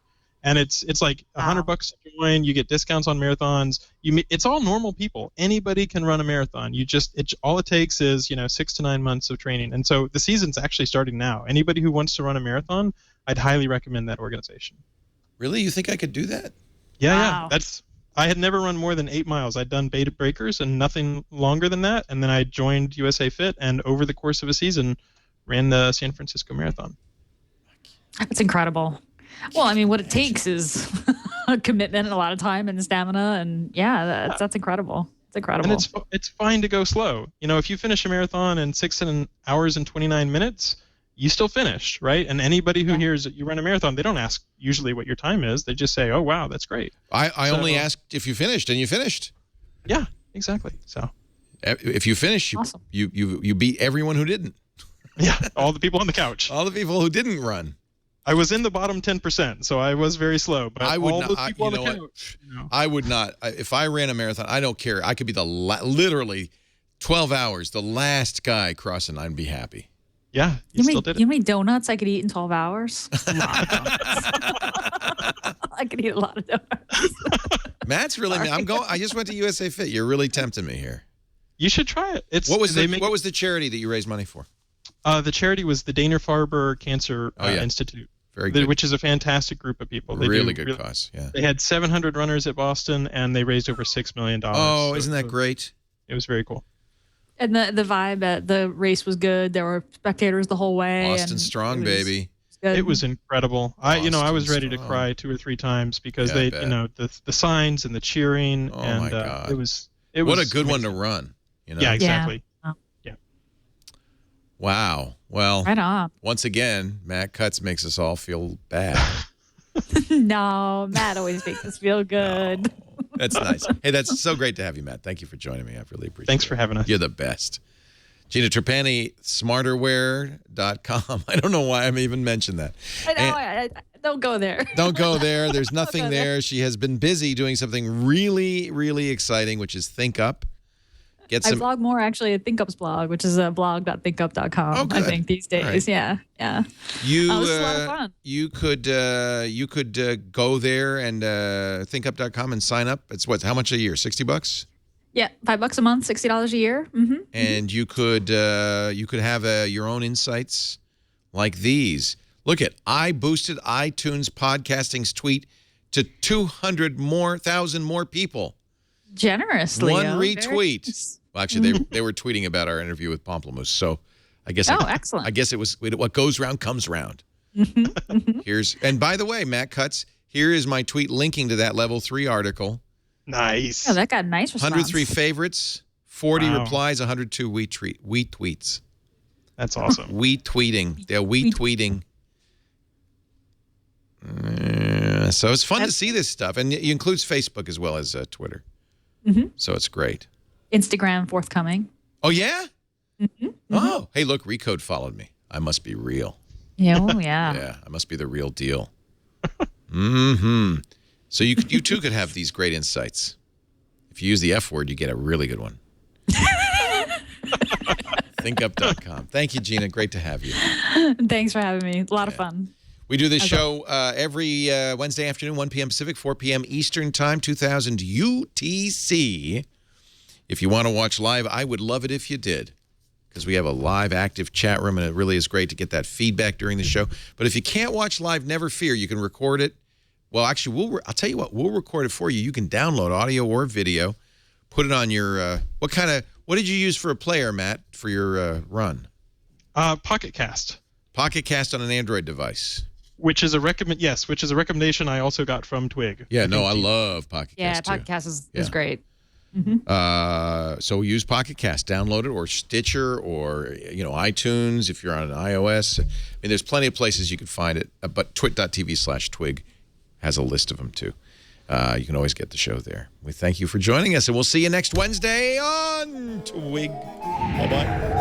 and it's like $100 to join. You get discounts on marathons. It's all normal people. Anybody can run a marathon. All it takes is 6 to 9 months of training, and so the season's actually starting now. Anybody who wants to run a marathon, I'd highly recommend that organization.
Really? You think I could do that?
Yeah. I had never run more than 8 miles. I'd done beta breakers and nothing longer than that, and then I joined USA Fit, and over the course of a season, ran the San Francisco Marathon.
That's incredible. Well, I mean, what it takes is a commitment and a lot of time and stamina, and that's incredible. It's incredible.
And it's fine to go slow. If you finish a marathon in 6 hours and 29 minutes, you still finished, right? And anybody who hears that you run a marathon, they don't ask usually what your time is. They just say, "Oh, wow, that's great."
I only asked if you finished, and you finished.
Yeah, exactly. So
if you finish,
awesome.
you beat everyone who didn't.
Yeah, all the people on the couch.
All the people who didn't run.
I was in the bottom 10%, so I was very slow. But
I would
all
not,
those people on the couch.
I would not. If I ran a marathon, I don't care. I could be literally 12 hours, the last guy crossing. I'd be happy.
Yeah, you still did it.
You know how many donuts I could eat in 12 hours? A lot of donuts. I could eat a lot of donuts.
Matt's really. I just went to USA Fit. You're really tempting me here.
You should try it.
What was the charity that you raised money for?
The charity was the Dana-Farber Cancer Institute.
Very good.
Which is a fantastic group of people. They
really good cause. Yeah.
They had 700 runners at Boston, and they raised over $6 million.
Oh, isn't that great?
It was very cool.
And the vibe at the race was good. There were spectators the whole way.
Boston strong, baby.
It was incredible. I was ready to cry 2 or 3 times because the signs and the cheering.
Oh
and
my God.
It was
what a good one to run.
Yeah, exactly.
Yeah.
Wow. Well,
right on.
Once again, Matt Cutts makes us all feel bad.
No, Matt always makes us feel good.
No. That's nice. Hey, that's so great to have you, Matt. Thank you for joining me. I really appreciate it.
Thanks for having us.
You're the best. Gina Trapani, smarterwear.com. I don't know why I'm even mentioned that.
I know. I don't go there.
Don't go there. There's nothing there. She has been busy doing something really, really exciting, which is Think Up.
I blog more actually at ThinkUp's blog, which is blog.thinkup.com.
Oh, good.
I think these days. Right. Yeah. This is a lot of fun.
You could go there and thinkup.com and sign up. It's how much a year? $60?
Yeah, $5 a month, $60 a year. Mm-hmm.
And you could have your own insights like these. Look I boosted iTunes podcasting's tweet to 200,000 more people.
Generously.
One retweet. Nice. Well, actually, they were tweeting about our interview with Pomplamoose. So, I guess.
Excellent.
I guess it was what goes round comes round. And by the way, Matt Cutts, here is my tweet linking to that Level 3 article.
Nice.
Oh, that got a nice response.
103 favorites, 40 replies, 102 we tweets.
That's awesome.
We tweeting. They're tweeting. So it's fun to see this stuff, and it includes Facebook as well as Twitter.
Mm-hmm.
So it's great.
Instagram forthcoming.
Oh, yeah?
Mm-hmm.
Oh, hey, look, Recode followed me. I must be real.
Yeah, yeah.
Yeah, I must be the real deal. Mm-hmm. So you too could have these great insights. If you use the F word, you get a really good one. Thinkup.com. Thank you, Gina. Great to have you.
Thanks for having me. A lot of fun.
We do this show every Wednesday afternoon, 1 p.m. Pacific, 4 p.m. Eastern Time, 2000 UTC. If you want to watch live, I would love it if you did, because we have a live, active chat room, and it really is great to get that feedback during the show. But if you can't watch live, never fear. You can record it. Well, actually, I'll tell you what. We'll record it for you. You can download audio or video, put it on your what did you use for a player, Matt, for your run?
Pocket Cast.
Pocket Cast on an Android device.
Which is a recommendation I also got from Twig.
Yeah, I love Pocket Cast.
Yeah, Pocket Cast is great.
Mm-hmm. So use Pocket Cast, download it, or Stitcher, or iTunes if you're on an iOS. I mean, there's plenty of places you can find it. But twit.tv/twig has a list of them too. You can always get the show there. We thank you for joining us, and we'll see you next Wednesday on Twig. Bye-bye.